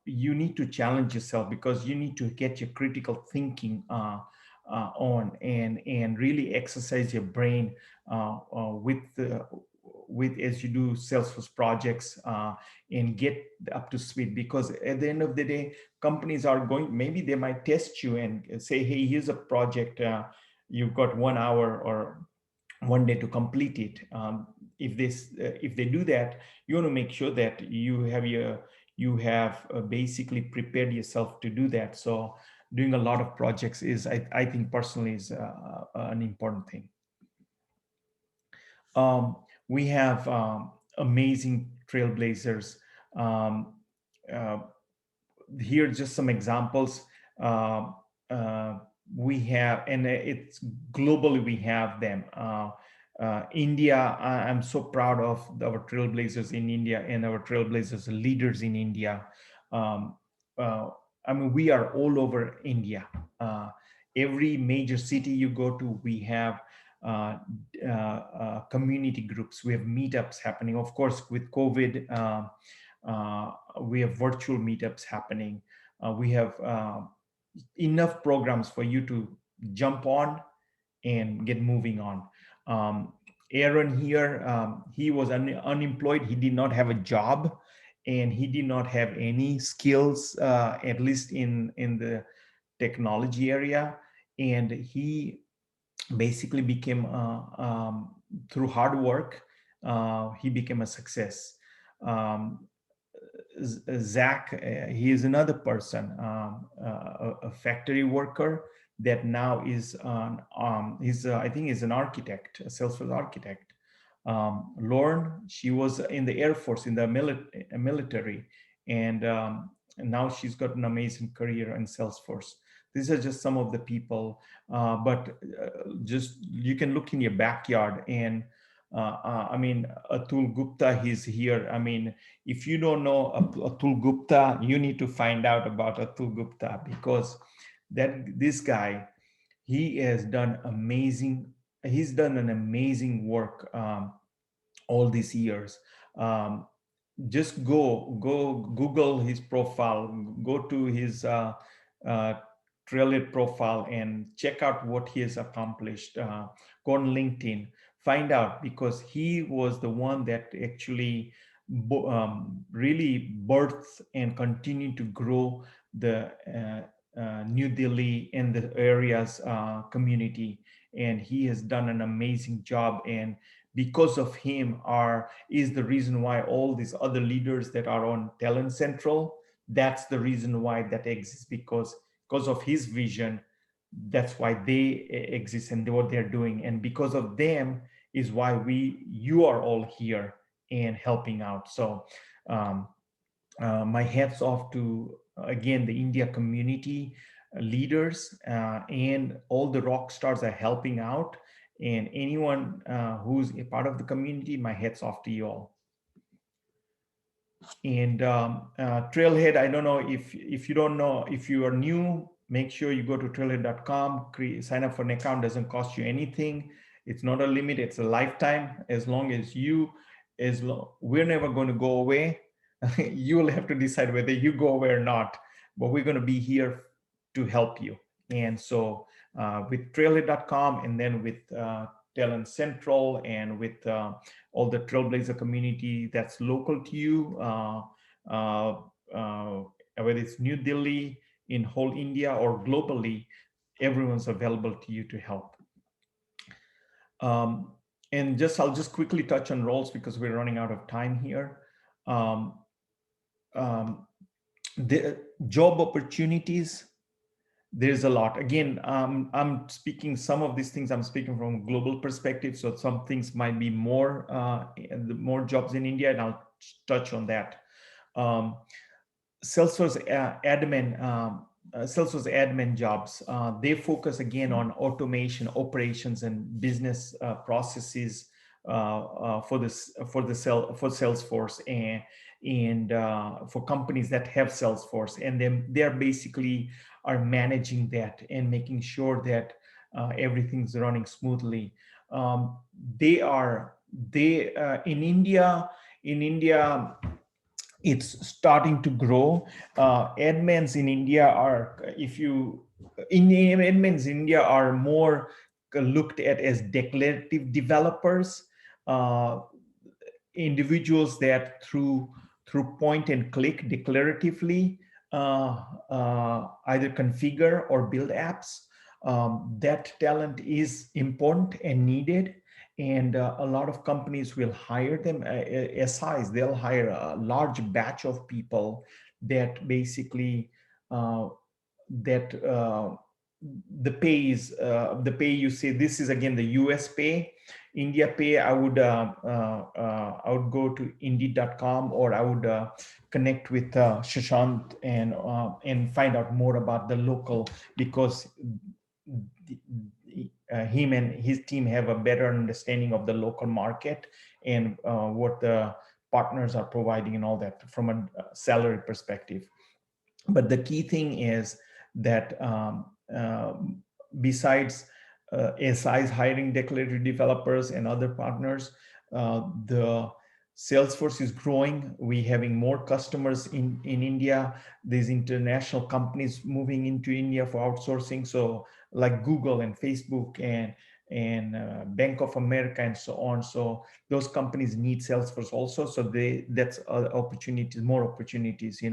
You need to challenge yourself, because you need to get your critical thinking on, and really exercise your brain with as you do Salesforce projects, and get up to speed. Because at the end of the day, companies are going, maybe they might test you and say, hey, here's a project, you've got 1 hour or 1 day to complete it. If they do that, you want to make sure that you have basically prepared yourself to do that. So doing a lot of projects is, I think personally, is an important thing. We have amazing Trailblazers. Um, uh, Here are just some examples. We have, and it's globally, we have them. India, I'm so proud of our Trailblazers in India and our Trailblazers leaders in India. Um, I mean, we are all over India. Every major city you go to, we have community groups. We have meetups happening. Of course, with COVID, we have virtual meetups happening. We have enough programs for you to jump on and get moving on. Aaron here, he was unemployed. He did not have a job, and he did not have any skills, at least in the technology area. And he basically became, through hard work, he became a success. Zach, he is another person, a factory worker that now is on, I think he's an architect, a Salesforce architect. Lauren, she was in the Air Force, in the military, and now she's got an amazing career in Salesforce. These are just some of the people, but just you can look in your backyard and I mean, Atul Gupta, he's here. I mean, if you don't know Atul Gupta, you need to find out about Atul Gupta, because this guy, he has done amazing. He's done an amazing work all these years. Just go Google his profile, go to his uh, Trailhead profile and check out what he has accomplished. Go on LinkedIn, find out, because he was the one that actually really birthed and continued to grow the New Delhi and the area's community, and he has done an amazing job. And because of him is the reason why all these other leaders that are on Talent Central, that's the reason why that exists, because of his vision. That's why they exist and what they're doing, and because of them is why you are all here and helping out. So my hats off to, again, the India community leaders, and all the rock stars are helping out, and anyone who's a part of the community, my hats off to you all. And Trailhead, I don't know if you don't know, if you are new, make sure you go to trailhead.com, sign up for an account. Doesn't cost you anything. It's not a limit, it's a lifetime. As long as we're never going to go away. You will have to decide whether you go away or not, but we're going to be here to help you. And so with trailhead.com, and then with Talent Central, and with all the Trailblazer community that's local to you, whether it's New Delhi, in whole India, or globally, everyone's available to you to help. And I'll just quickly touch on roles because we're running out of time here. The job opportunities, there's a lot. Again, I'm speaking some of these things, I'm speaking from a global perspective, so some things might be more jobs in India, and I'll touch on that. Salesforce admin jobs, they focus again on automation, operations, and business processes for Salesforce, and for companies that have Salesforce, and then they're basically are managing that and making sure that everything's running smoothly. In India, it's starting to grow. Admins in India are more looked at as declarative developers, individuals that through point and click declaratively either configure or build apps. That talent is important and needed, and a lot of companies will hire them. SIs, they'll hire a large batch of people that basically the pay you say, this is again the US pay. India pay, I would go to Indeed.com, or I would connect with Shashant and find out more about the local, because him and his team have a better understanding of the local market and what the partners are providing and all that from a salary perspective. But the key thing is that besides SIs hiring declarative developers and other partners, the Salesforce is growing. We're having more customers in India. There's international companies moving into India for outsourcing. So like Google and Facebook and Bank of America and so on. So those companies need Salesforce also. So that's opportunities, more opportunities, at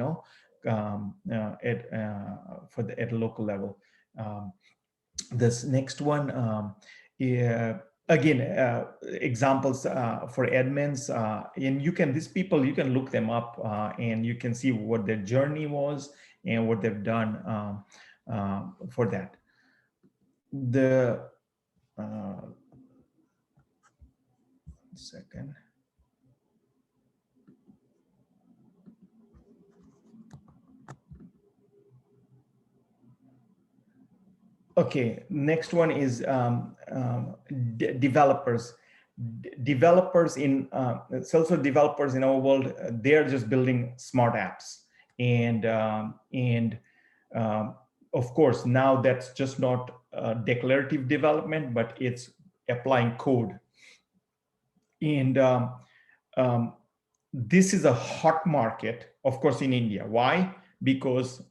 a local level. This next one, again, examples for admins, and these people, you can look them up and you can see what their journey was and what they've done for that. Second. Okay, next one is developers. Developers in Salesforce developers in our world, they're just building smart apps, and of course now that's just not declarative development, but it's applying code. And this is a hot market, of course, in India. Why? Because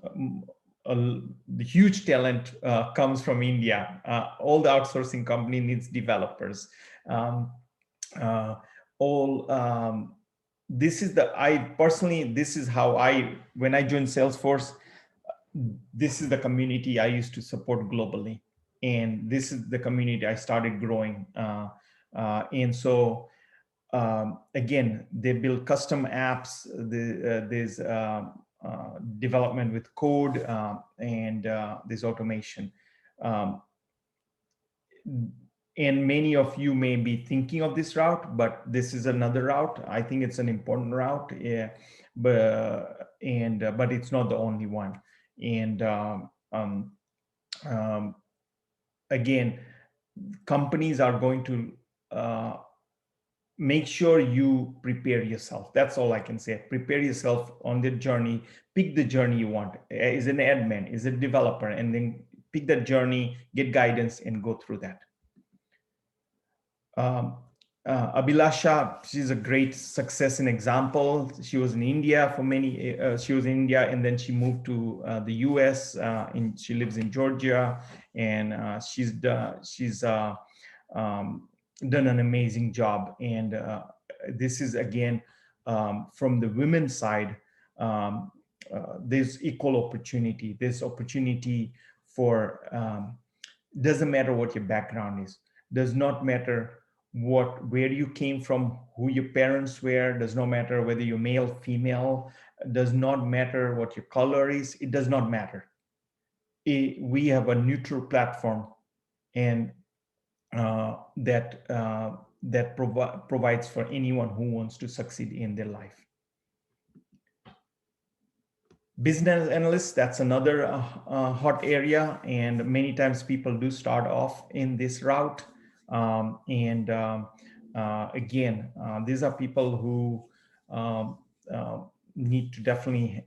the huge talent comes from India. All the outsourcing company needs developers. This is how when I joined Salesforce, this is the community I used to support globally. And this is the community I started growing. And so, again, they build custom apps. There's development with code and there's automation. And many of you may be thinking of this route, but this is another route. I think it's an important route, yeah, but it's not the only one. And again, companies are going to make sure you prepare yourself. That's all I can say. Prepare yourself on the journey. Pick the journey you want. Is an admin, is a developer, and then pick that journey, get guidance, and go through that. Abhilasha, she's a great success and example. She was in India for she was in India, and then she moved to the US, and she lives in Georgia, and she's done an amazing job. And this is, again, from the women's side, there's equal opportunity. There's opportunity for, doesn't matter what your background is, does not matter where you came from, who your parents were, does not matter whether you're male, female, does not matter what your color is, it does not matter. We have a neutral platform, and that provides for anyone who wants to succeed in their life. Business analysts, that's another hot area, and many times people do start off in this route. Again, these are people who need to definitely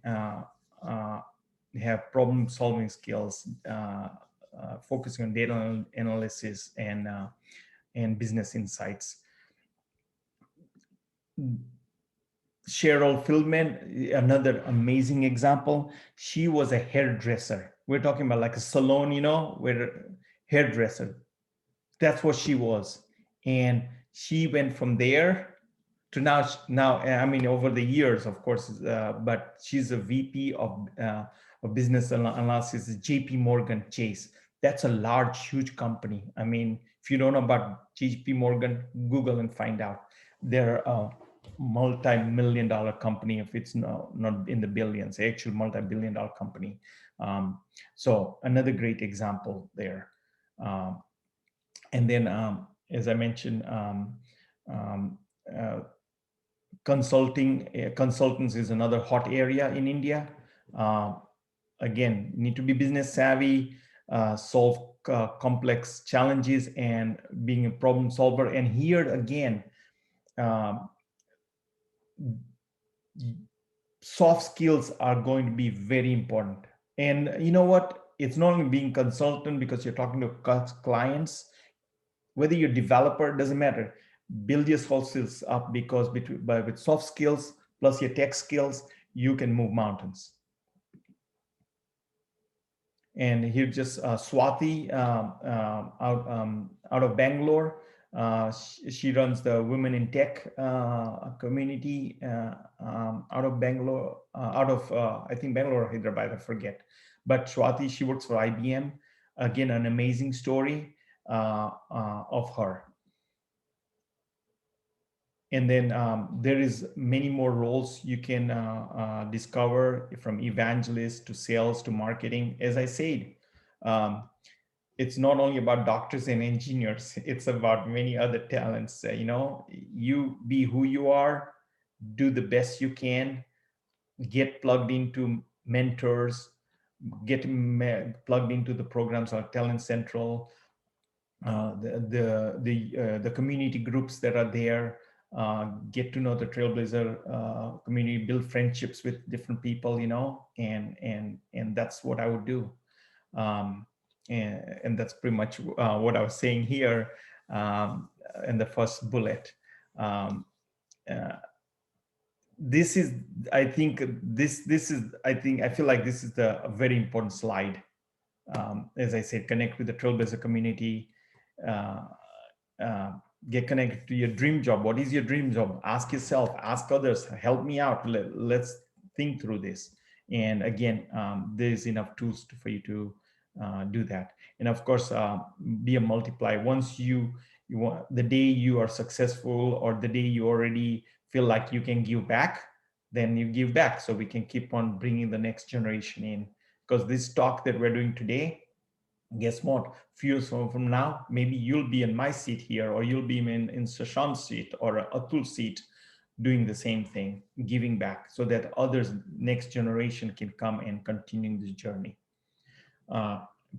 have problem-solving skills, focusing on data analysis and business insights. Cheryl Philman, another amazing example. She was a hairdresser. We're talking about like a salon, where hairdresser. That's what she was. And she went from there to now, I mean, over the years, of course, but she's a VP of business analysis, JP Morgan Chase. That's a large, huge company. I mean, if you don't know about JP Morgan, Google and find out. They're a multi-million-dollar company, if it's not in the billions, actual multi-billion-dollar company. So another great example there. And then, as I mentioned, consultants is another hot area in India. Again, need to be business savvy, solve complex challenges, and being a problem solver. And here again, soft skills are going to be very important. And you know what? It's not only being consultant because you're talking to clients. Whether you're a developer, doesn't matter. Build your soft skills up, because with soft skills plus your tech skills, you can move mountains. And here just Swati out of Bangalore. She runs the Women in Tech community out of Bangalore, I think Bangalore or Hyderabad, I forget. But Swati, she works for IBM. Again, an amazing story of her. And then there is many more roles you can discover, from evangelist to sales to marketing. As I said, it's not only about doctors and engineers, it's about many other talents. You be who you are, do the best you can, get plugged into mentors, get plugged into the programs like Talent Central, the community groups that are there, get to know the Trailblazer community, build friendships with different people, and that's what I would do. And that's pretty much what I was saying here in the first bullet. This is, I think, I feel like this is a very important slide. As I said, connect with the Trailblazer community, get connected to your dream job. What is your dream job? Ask yourself, ask others, help me out. Let's think through this. And again, there's enough tools for you to do that. And of course, be a multiplier. Once you want, the day you are successful, or the day you already feel like you can give back, then you give back, so we can keep on bringing the next generation in. Because this talk that we're doing today, guess what? Few years from now, maybe you'll be in my seat here, or you'll be in Shashank's seat or Atul's seat, doing the same thing, giving back, so that others, next generation, can come and continue this journey.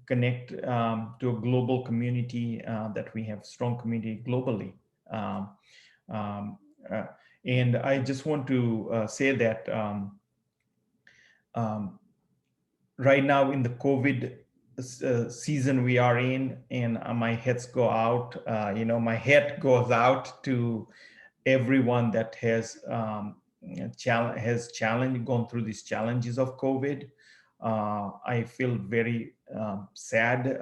Connect to a global community, that we have strong community globally. And I just want to say that right now in the COVID season we are in, and my heads go out, my head goes out to everyone that has gone through these challenges of COVID. I feel very sad,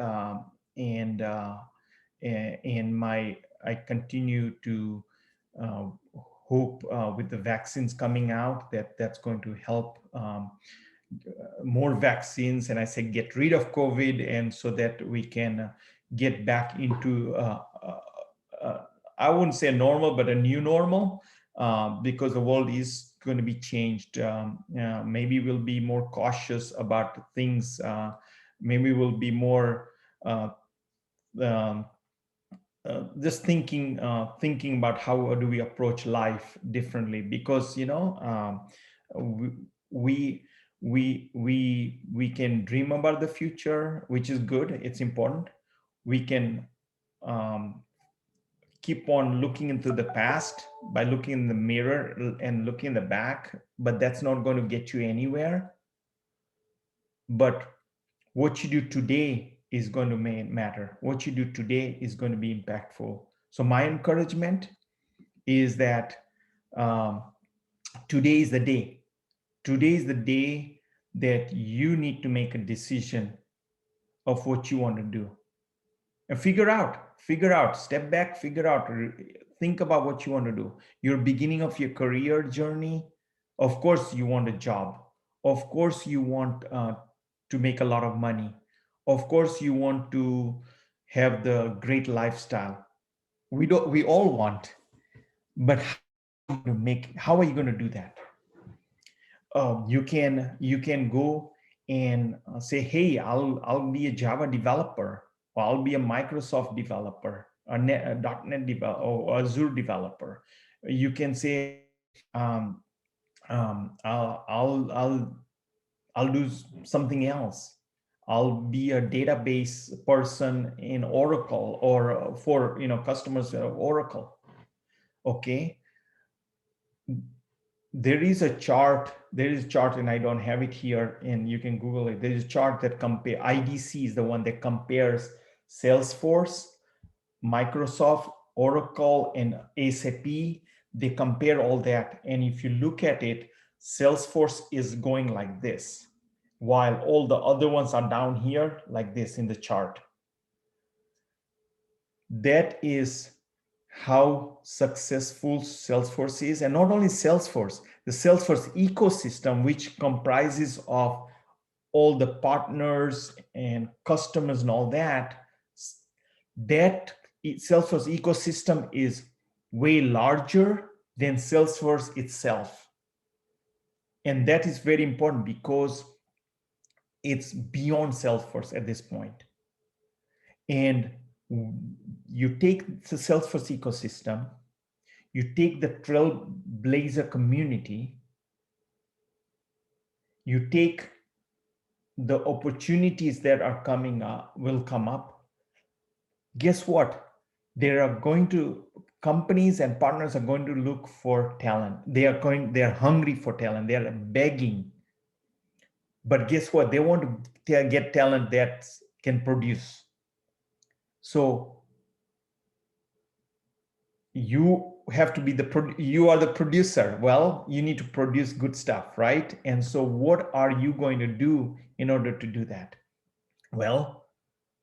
and I continue to hope with the vaccines coming out that's going to help. More vaccines, and I say get rid of COVID, and so that we can get back into I wouldn't say normal, but a new normal, because the world is going to be changed. Maybe we'll be more cautious about things. Maybe we'll be more just thinking about how do we approach life differently, because we can dream about the future, which is good, it's important. We can keep on looking into the past by looking in the mirror and looking in the back, but that's not going to get you anywhere. But what you do today is going to matter. What you do today is going to be impactful. So my encouragement is that today is the day. Today is the day that you need to make a decision of what you want to do. And figure out, step back, figure out, think about what you want to do. Your beginning of your career journey, of course you want a job. Of course you want to make a lot of money. Of course you want to have the great lifestyle. We all want, but how are you going to do that? You can go and say, hey, I'll be a Java developer, or I'll be a Microsoft developer, a .NET developer, or Azure developer. You can say, I'll do something else. I'll be a database person in Oracle, or for customers of Oracle. Okay. There is a chart, and I don't have it here, and you can Google it. There is a chart that IDC is the one that compares Salesforce, Microsoft, Oracle, and SAP. They compare all that. And if you look at it, Salesforce is going like this, while all the other ones are down here like this in the chart. That is how successful Salesforce is. And not only Salesforce, the Salesforce ecosystem, which comprises of all the partners and customers and all that, that Salesforce ecosystem is way larger than Salesforce itself. And that is very important because it's beyond Salesforce at this point. And you take the Salesforce ecosystem, you take the Trailblazer community, you take the opportunities that are coming up, will come up. Guess what? There are going to, companies and partners are going to look for talent. They are hungry for talent. They are begging. But guess what? They want to get talent that can produce. So you have to be you are the producer. Well, you need to produce good stuff, right? And so what are you going to do in order to do that? Well,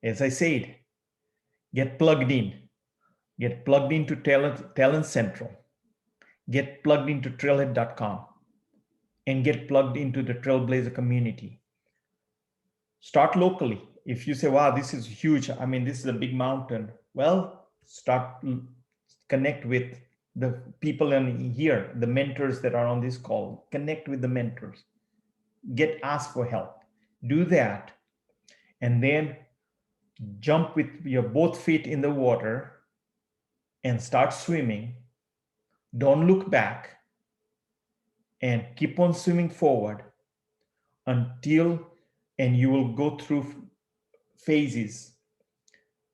as I said, get plugged in. Get plugged into Talent Central. Get plugged into Trailhead.com and get plugged into the Trailblazer community. Start locally. If you say, wow, this is huge, I mean, this is a big mountain. Well, connect with the people in here, the mentors that are on this call. Connect with the mentors. Ask for help. Do that. And then jump with your both feet in the water and start swimming. Don't look back and keep on swimming forward until, and you will go through phases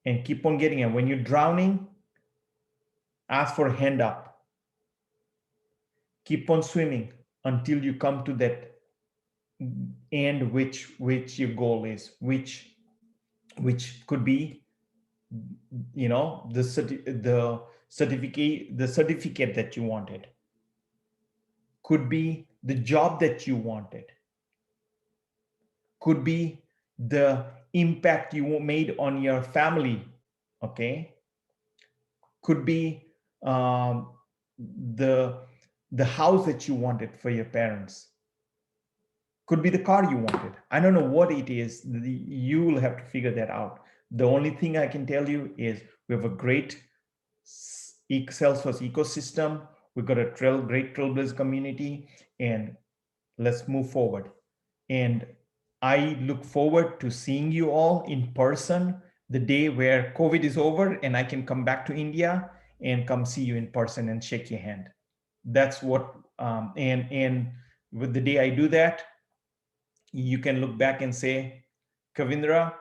and keep on getting it. When you're drowning, ask for a hand up. Keep on swimming until you come to that end, which your goal is, which could be, the certificate that you wanted, could be the job that you wanted, could be the impact you made on your family, okay? Could be the house that you wanted for your parents. Could be the car you wanted. I don't know what it is. You will have to figure that out. The only thing I can tell you is we have a great Salesforce ecosystem. We've got a great Trailblazer community, and let's move forward. And I look forward to seeing you all in person the day where COVID is over and I can come back to India and come see you in person and shake your hand. That's what, and with the day I do that, you can look back and say, Kavindra,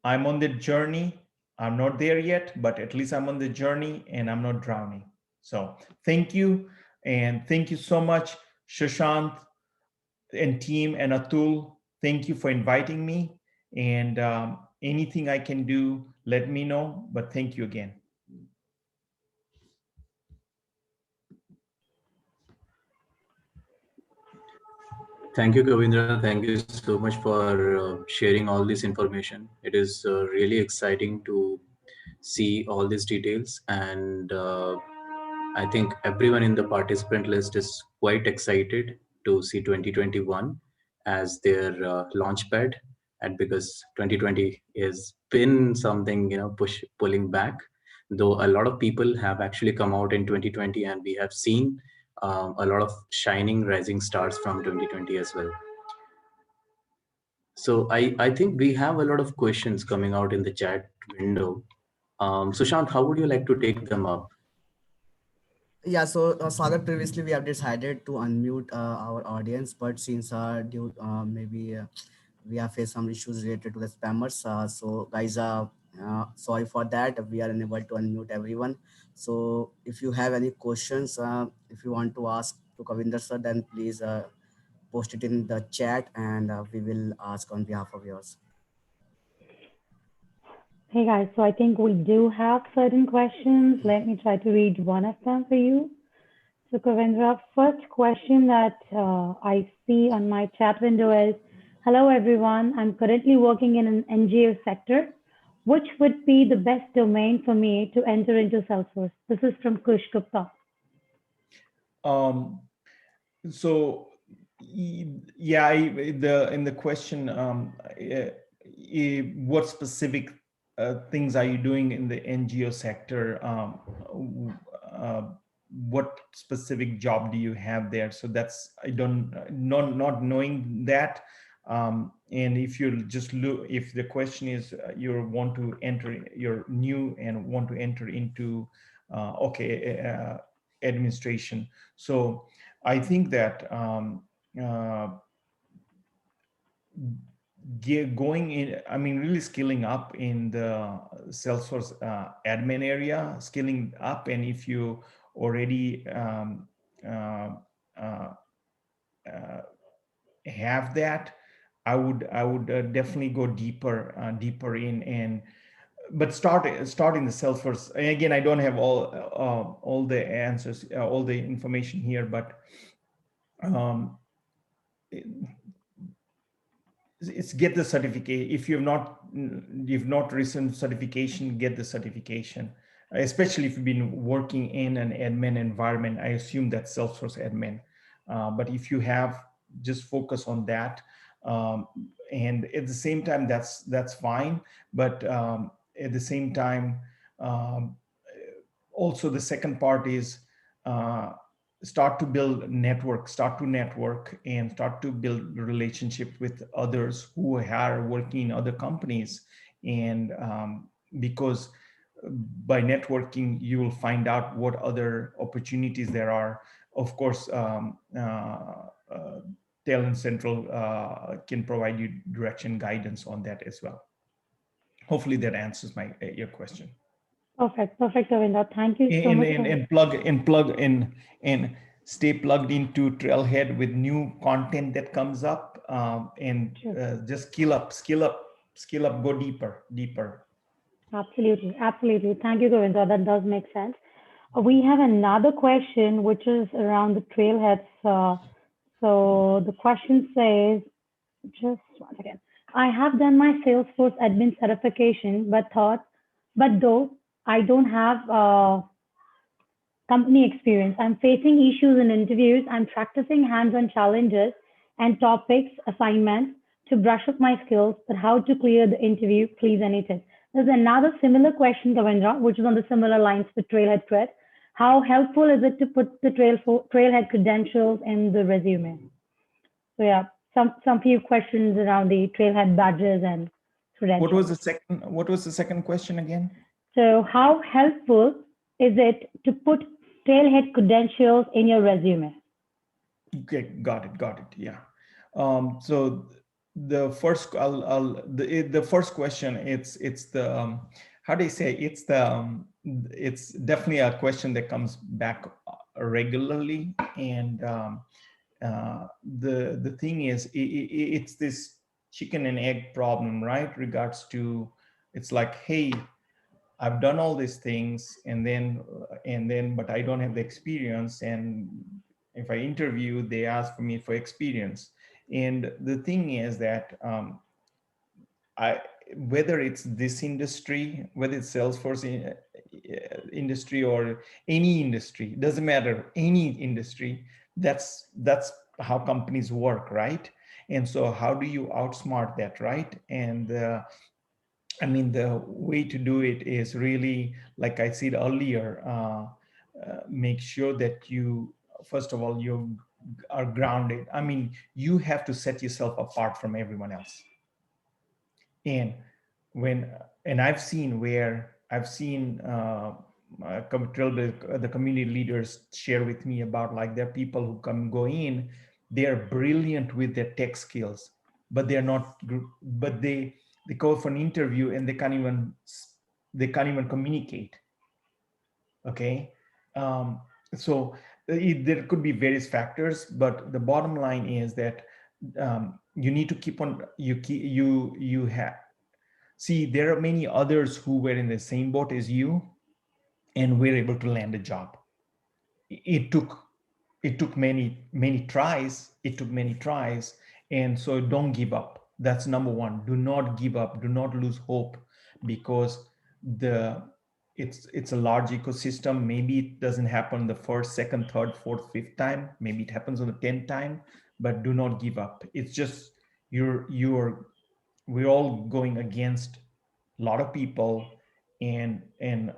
I'm on the journey. I'm not there yet, but at least I'm on the journey and I'm not drowning. So thank you. And thank you so much, Shashank and team and Atul. Thank you for inviting me. And anything I can do, let me know. But thank you again. Thank you, Kavindra. Thank you so much for sharing all this information. It is really exciting to see all these details. And I think everyone in the participant list is quite excited to see 2021 as their launch pad. And because 2020 has been something, pulling back, though a lot of people have actually come out in 2020, and we have seen a lot of shining rising stars from 2020 as well. So I think we have a lot of questions coming out in the chat window. Sushant, how would you like to take them up? Yeah, so Sagar, previously we have decided to unmute our audience, but since due maybe we have faced some issues related to the spammers, so guys, sorry for that. We are unable to unmute everyone. So if you have any questions, if you want to ask to Kavindra Sir, then please post it in the chat, and we will ask on behalf of yours. Hey guys, so I think we do have certain questions. Let me try to read one of them for you. So Kavindra, first question that I see on my chat window is, hello everyone, I'm currently working in an NGO sector. Which would be the best domain for me to enter into Salesforce? This is from Kush Gupta. So yeah, in the question, what specific things are you doing in the NGO sector? what specific job do you have there? So that's, I don't, not knowing that. And if you just look, if the question is you want to enter, you're new and want to enter into administration. So I think that going in, I mean, really skilling up in the Salesforce admin area, skilling up. And if you already have that, I would definitely go deeper in, and but start in the Salesforce. And again, I don't have all the answers, all the information here, but it's get the certificate. If you've not received certification, get the certification, especially if you've been working in an admin environment. I assume that's Salesforce admin, but if you have, just focus on that. And at the same time, that's fine, but at the same time, also the second part is start to build network, and start to build relationship with others who are working in other companies. And because by networking, you will find out what other opportunities there are. Of course, Talent Central can provide you direction, guidance on that as well. Hopefully that answers your question. Perfect, Kavindra. Thank you so much. And plug in and stay plugged into Trailhead with new content that comes up, and just skill up, go deeper. Absolutely. Thank you, Kavindra. That does make sense. We have another question, which is around the Trailheads. So the question says, just one second. I have done my Salesforce admin certification, but though I don't have company experience, I'm facing issues in interviews. I'm practicing hands-on challenges and topics, assignments to brush up my skills, but how to clear the interview, please, any tips? There's another similar question, Kavindra, which is on the similar lines for Trailhead Thread. How helpful is it to put the Trailhead credentials in the resume? So yeah, some few questions around the Trailhead badges and credentials. What was the second question again? So how helpful is it to put Trailhead credentials in your resume? Okay, got it. Yeah. So the first, the first question, it's the how do you say, it's definitely a question that comes back regularly, and the thing is, it's this chicken and egg problem, right? Regards to, it's like, hey, I've done all these things, and then, but I don't have the experience. And if I interview, they ask for me for experience. And the thing is that whether it's this industry, whether it's Salesforce industry or any industry, doesn't matter, any industry, that's how companies work, right? And so how do you outsmart that, right? And I mean, the way to do it is really, like I said earlier, make sure that you, first of all, you are grounded. I mean, you have to set yourself apart from everyone else. And I've seen the community leaders share with me about, like, there are people who go in, they're brilliant with their tech skills, but they're not, but they go for an interview and they can't even communicate. Okay. So there could be various factors, but the bottom line is that you need to keep on, see, there are many others who were in the same boat as you and were able to land a job. It took many tries. And so don't give up. That's number one. Do not give up. Do not lose hope, because it's a large ecosystem. Maybe it doesn't happen the first, second, third, fourth, fifth time. Maybe it happens on the 10th time, but do not give up. It's just we're all going against a lot of people, and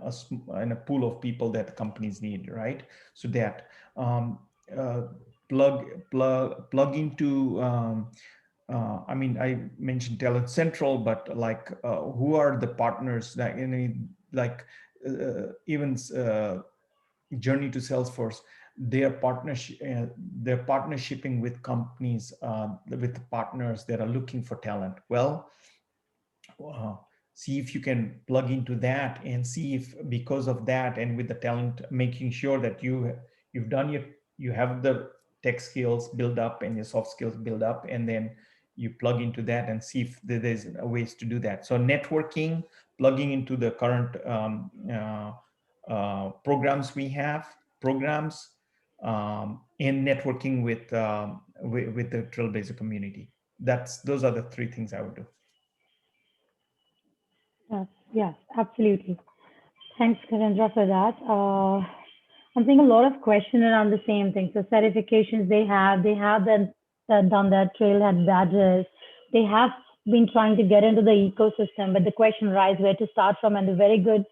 a pool of people that companies need, right? So that uh, plug into I mean, I mentioned Talent Central, but like who are the partners that like even Journey to Salesforce, they are they're partnershiping with companies, with partners that are looking for talent. Well, uh, see if you can plug into that and see if because of that and with the talent, making sure that you've done you have the tech skills build up and your soft skills build up, and then you plug into that and see if there's ways to do that. So networking, plugging into the current programs we have, programs, and networking with the Trailblazer community. Those are the three things I would do. Yes, absolutely. Thanks, Kavindra, for that. I'm seeing a lot of questions around the same thing. So certifications they have done their Trailhead badges. They have been trying to get into the ecosystem, but the question arises where to start from. And the very good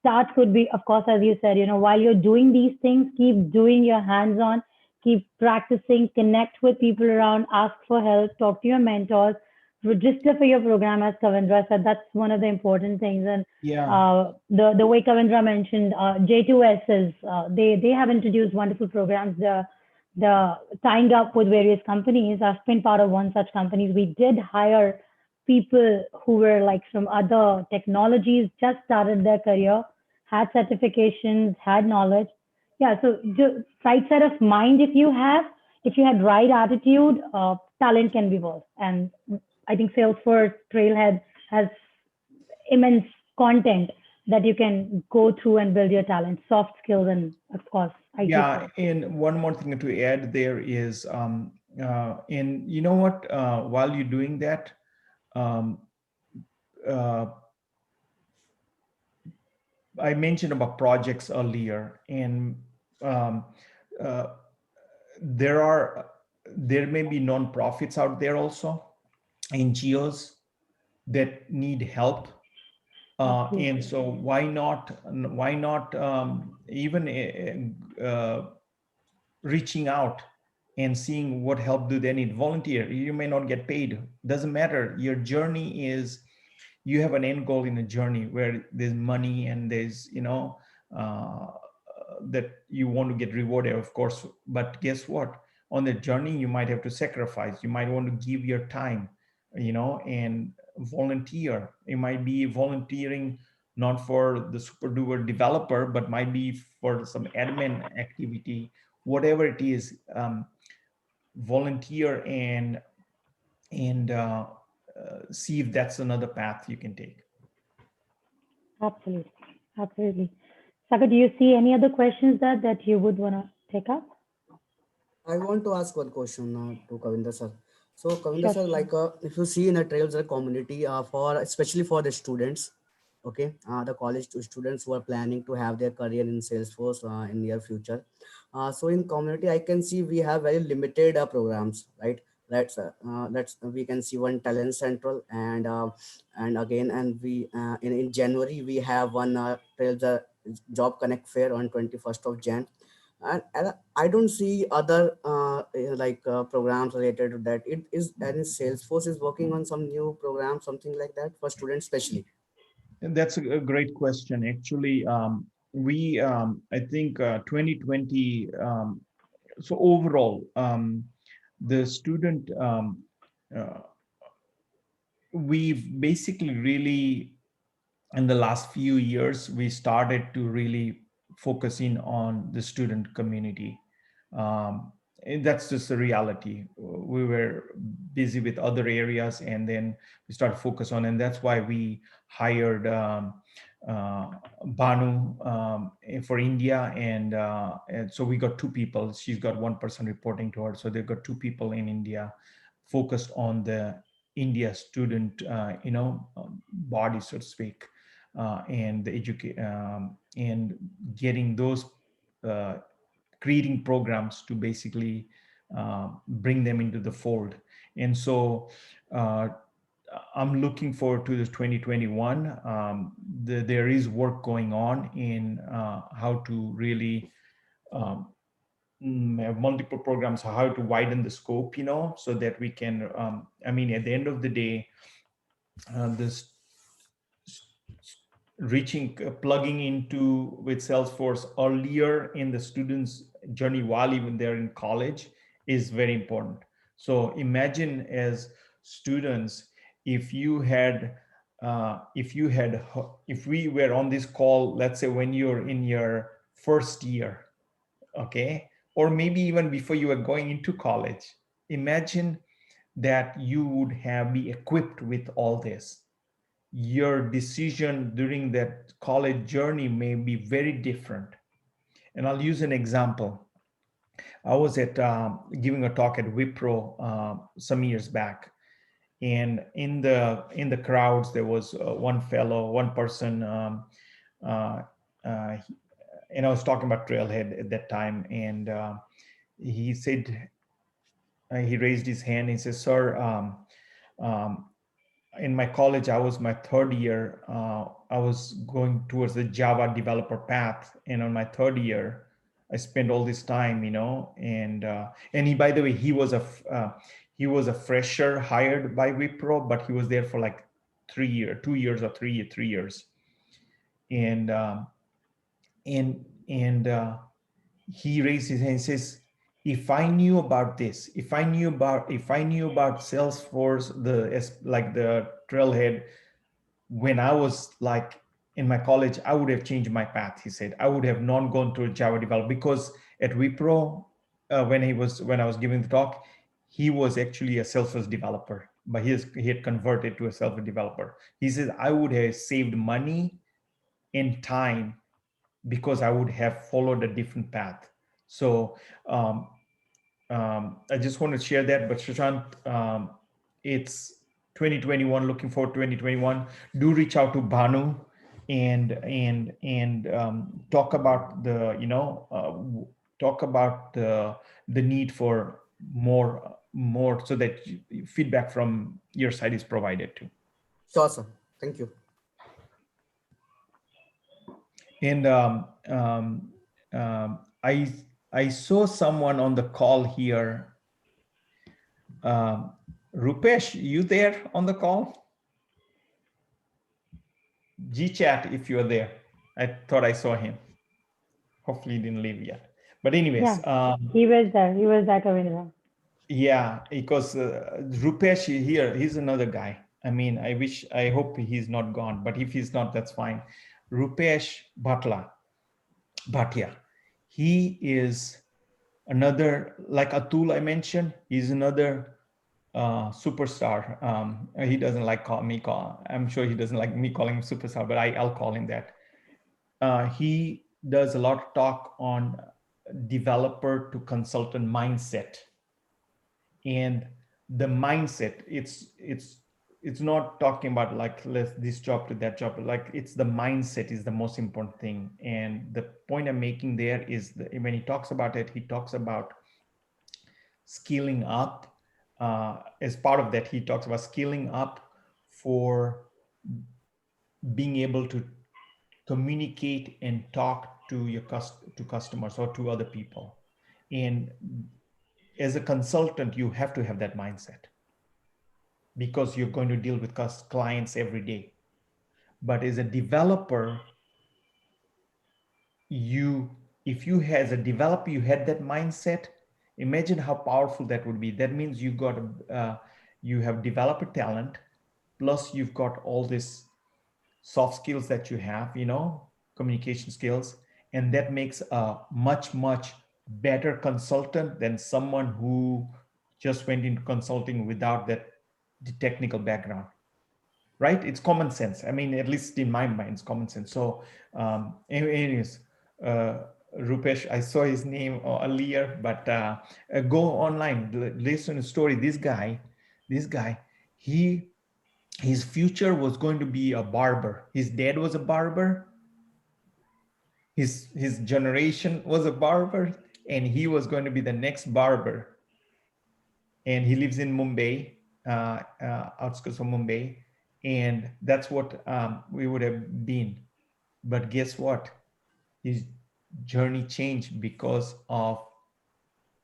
start could be, of course, as you said, while you're doing these things, keep doing your hands-on, keep practicing, connect with people around, ask for help, talk to your mentors, register for your program, as Kavindra said. That's one of the important things. And Yeah. the way Kavindra mentioned, J2Ss, they have introduced wonderful programs. The tying up with various companies. I've been part of one such company. We did hire people who were like from other technologies, just started their career, had certifications, had knowledge. Yeah, so the right set of mind if you had right attitude, talent can be worth. And I think Salesforce Trailhead has immense content that you can go through and build your talent, soft skills, and of course, IT Yeah, skills. and one more thing to add there is, and you know what, while you're doing that, um, uh, I mentioned about projects earlier, and um, uh, there may be nonprofits out there also, NGOs that need help. And so why not even reaching out and seeing what help do they need? Volunteer. You may not get paid, doesn't matter. Your journey is, you have an end goal in a journey where there's money and there's uh, that you want to get rewarded, of course. But guess what, on the journey you might have to sacrifice, you might want to give your time, and volunteer. It might be volunteering not for the super duper developer, but might be for some admin activity, whatever it is. Volunteer and see if that's another path you can take. Absolutely. Absolutely. Sagar, do you see any other questions that you would want to take up? I want to ask one question to Kavindra sir. So Kavindra Sure. sir, like if you see in a Trailblazer community, for especially for the students, okay, the college students who are planning to have their career in Salesforce in near future. So in community, I can see we have very limited programs, right? Let's we can see one Talent Central, and again, and we in January we have one Trailblazer Job Connect Fair on 21st of Jan, and I don't see other programs related to that. It is any Salesforce is working on some new program, something like that for students, especially. And that's a great question. Actually, I think 2020, so overall, the student, uh, we've basically really, in the last few years, we started to really focus in on the student community. And that's just the reality. We were busy with other areas, and then we started focus on, and that's why we hired Banu for India, and so we got two people. She's got one person reporting to her, so they've got two people in India focused on the India student, body, so to speak, and the and getting those, creating programs to basically bring them into the fold. And so uh, I'm looking forward to this 2021. There is work going on in how to really have multiple programs, how to widen the scope, so that we can, at the end of the day, this plugging into with Salesforce earlier in the students' journey while even they're in college is very important. So imagine as students, if we were on this call, let's say when you're in your first year, okay, or maybe even before you were going into college, imagine that you would be equipped with all this. Your decision during that college journey may be very different. And I'll use an example. I was at giving a talk at Wipro some years back, and in the crowds there was one person, and I was talking about Trailhead at that time, and he said, he raised his hand and he says, "Sir, in my college, I was my third year. I was going towards the Java developer path, and on my third year, I spent all this time, and he, by the way, he was a fresher hired by Wipro, but he was there for like 3 years, 2 years or 3 years, and he raised his hand and says, if I knew about this, if I knew about Salesforce, the Trailhead, when I was like in my college, I would have changed my path." He said, "I would have not gone to Java development, because at Wipro, when I was giving the talk, he was actually a Salesforce developer, but he had converted to a Salesforce developer." He says, "I would have saved money and time because I would have followed a different path." So I just want to share that. But Shashank, it's 2021. Looking forward to 2021. Do reach out to Bhanu and talk about the need for more, so that feedback from your side is provided too. Sure, sir. Thank you. And I saw someone on the call here. Rupesh, you there on the call? G-chat, if you're there. I thought I saw him. Hopefully he didn't leave yet. But anyways. Yeah, he was there, Kavindra. Yeah, because Rupesh here, he's another guy. I hope he's not gone, but if he's not, that's fine. Rupesh Bhatia. He is another, like Atul I mentioned, he's another superstar. He doesn't like I'm sure he doesn't like me calling him superstar, but I'll call him that. He does a lot of talk on developer to consultant mindset. And the mindset, it's not talking about like this job to that job, like it's the mindset is the most important thing. And the point I'm making there is that when he talks about it, he talks about scaling up. As part of that, he talks about scaling up for being able to communicate and talk to to customers or to other people. And as a consultant, you have to have that mindset, because you're going to deal with clients every day. But as a developer, if you as a developer, you had that mindset, imagine how powerful that would be. That means you have developer talent, plus you've got all this soft skills that you have, communication skills. And that makes a much, much better consultant than someone who just went into consulting without the technical background, right? It's common sense. At least in my mind, it's common sense. So anyways, Rupesh, I saw his name earlier, but go online, listen to the story. This guy, his future was going to be a barber. His dad was a barber. His generation was a barber, and he was going to be the next barber. And he lives in Mumbai. outskirts of Mumbai, and that's what we would have been. But guess what? His journey changed because of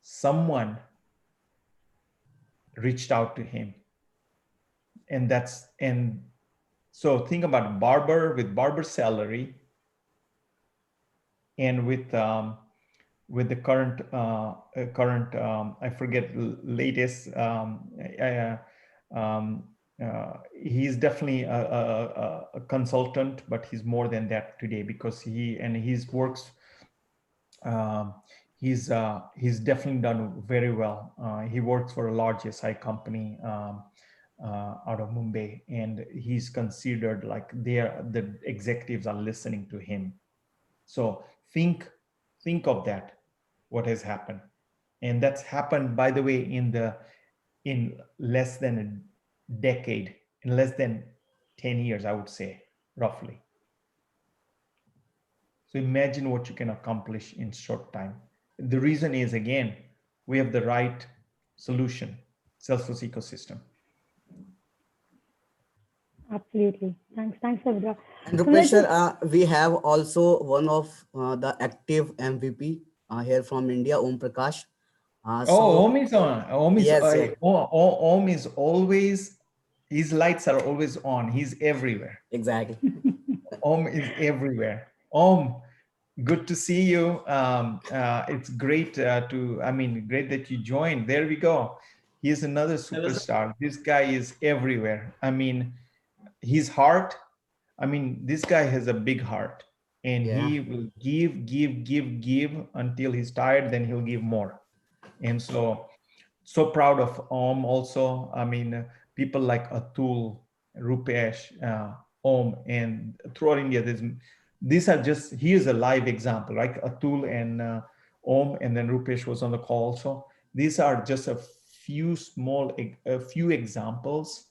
someone reached out to him. And so think about a barber with barber salary, and with the current I forget latest he's definitely a consultant, but he's more than that today because he's works he's definitely done very well. He works for a large SI company out of Mumbai, and he's considered like the executives are listening to him. So think of that, what has happened. And that's happened, by the way, in less than a decade, in less than 10 years, I would say, roughly. So imagine what you can accomplish in short time. The reason is, again, we have the right solution, Salesforce ecosystem. Absolutely. Thanks, Kavindra. And Rupesh, sir, we have also one of the active MVP here from India, Om Prakash. Om is on. Om is, yes, yes. Om is always, his lights are always on. He's everywhere. Exactly. Om is everywhere. Om, good to see you. It's great great that you joined. There we go. He's another superstar. This guy is everywhere. I mean, his heart, this guy has a big heart, and he will give until he's tired, then he'll give more. And so proud of Om also. People like Atul, Rupesh, Om, and throughout India, these are just, he is a live example, right? Atul and Om, and then Rupesh was on the call also. These are just a few examples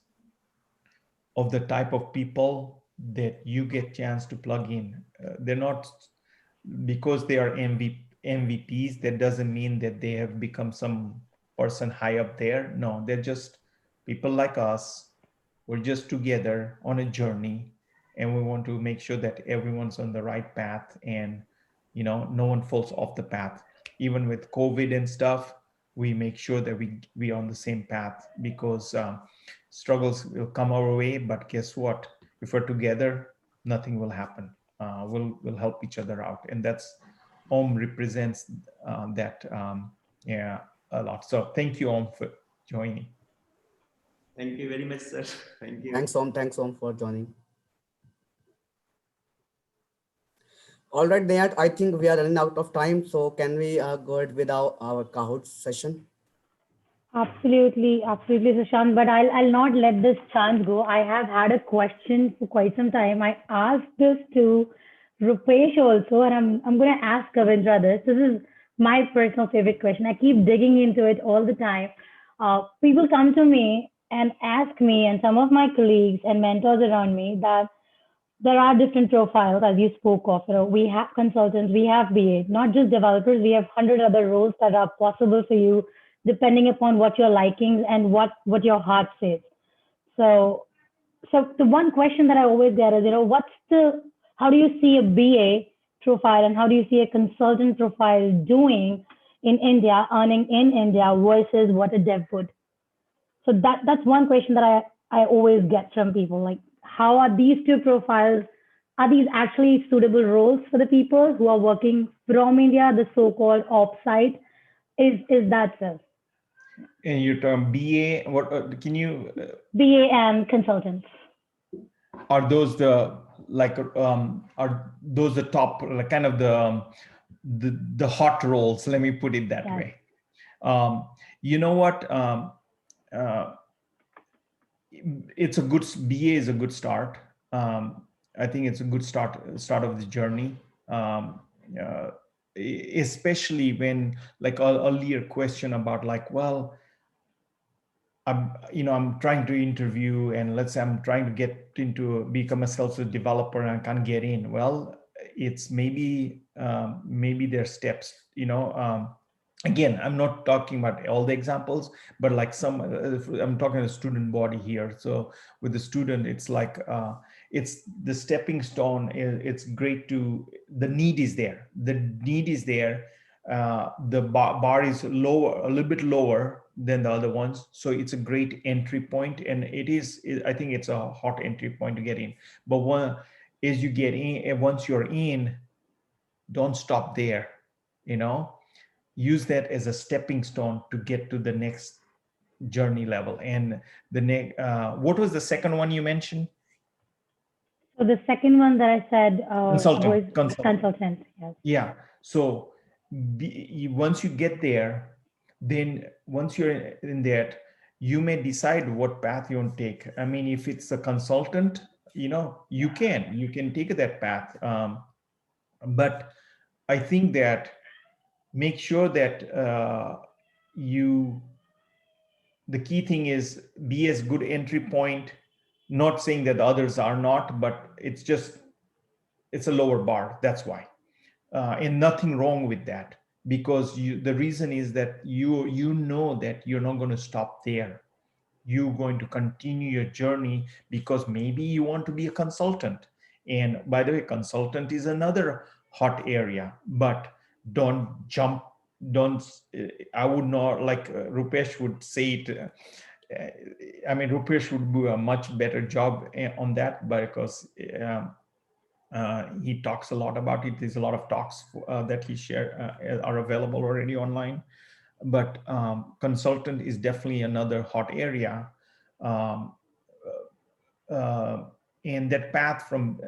of the type of people that you get chance to plug in. They're not, because they are MVPs, that doesn't mean that they have become some person high up there. No, they're just people like us. We're just together on a journey, and we want to make sure that everyone's on the right path, and no one falls off the path. Even with COVID and stuff, we make sure that we are on the same path, because struggles will come our way, but guess what? If we're together, nothing will happen. We'll help each other out, and that's Om represents that a lot. So thank you, Om, for joining. Thank you very much, sir. Thank you. Thanks, Om, for joining. All right, Nayat, I think we are running out of time. So can we go ahead with our Kahoot session? Absolutely, Sushant. But I'll not let this chance go. I have had a question for quite some time. I asked this to Rupesh also, and I'm going to ask Kavindra this. This is my personal favorite question. I keep digging into it all the time. People come to me and ask me, and some of my colleagues and mentors around me, that there are different profiles, as you spoke of. We have consultants, we have BA, not just developers. We have 100 other roles that are possible for you, depending upon what your likings and what your heart says. So the one question that I always get is, how do you see a BA profile and how do you see a consultant profile doing in India, earning in India versus what a dev would? So that's one question that I always get from people. Like, how are these two profiles? Are these actually suitable roles for the people who are working from India, the so-called offsite? Is that so? And your term BA, what can you? BA and consultants. Are those are those the top, like kind of the hot roles? Let me put it that way. You know what? It's a good, BA is a good start. I think it's a good start of the journey. Especially when, like, an earlier question about, like, well, I'm trying to interview, and let's say I'm trying to become a Salesforce developer and I can't get in. Well, it's maybe there are steps, again, I'm not talking about all the examples, but like some, I'm talking a student body here. So with the student, it's like, it's the stepping stone. It's great to, the need is there. The need is there. The bar is lower, a little bit lower than the other ones. So it's a great entry point. And I think it's a hot entry point to get in. But as you get in, once you're in, don't stop there, use that as a stepping stone to get to the next journey level. And the next, what was the second one you mentioned? So the second one that I said was consultant. Yes. Yeah. So once you get there, then once you're in that, you may decide what path you want to take. I mean, if it's a consultant, you can take that path. But I think that make sure that the key thing is be as good entry point, not saying that the others are not, but it's a lower bar. That's why. And nothing wrong with that, because the reason is that you know that you're not going to stop there. You're going to continue your journey, because maybe you want to be a consultant. And by the way, consultant is another hot area, but don't jump. I would not, like Rupesh would say it. Rupesh would do a much better job on that, because he talks a lot about it. There's a lot of talks that he shared are available already online. But consultant is definitely another hot area. Um, and that path from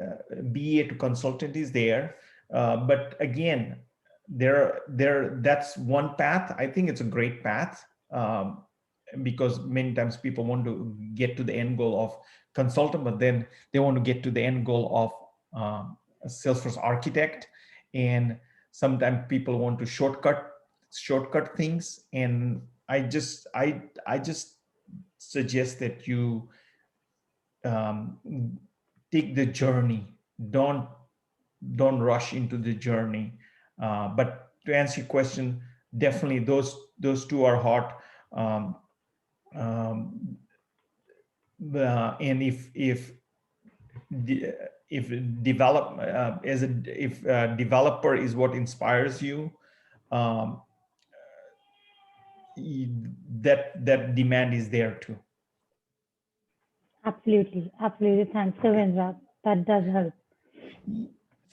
BA to consultant is there. But again, that's one path. I think it's a great path, because many times people want to get to the end goal of consultant, but then they want to get to the end goal of a Salesforce architect. And sometimes people want to shortcut things. And I just suggest that you take the journey. Don't rush into the journey. But to answer your question, definitely those two are hot. And if developer is what inspires you, that demand is there too. Absolutely. Thanks, Kavindra. That does help.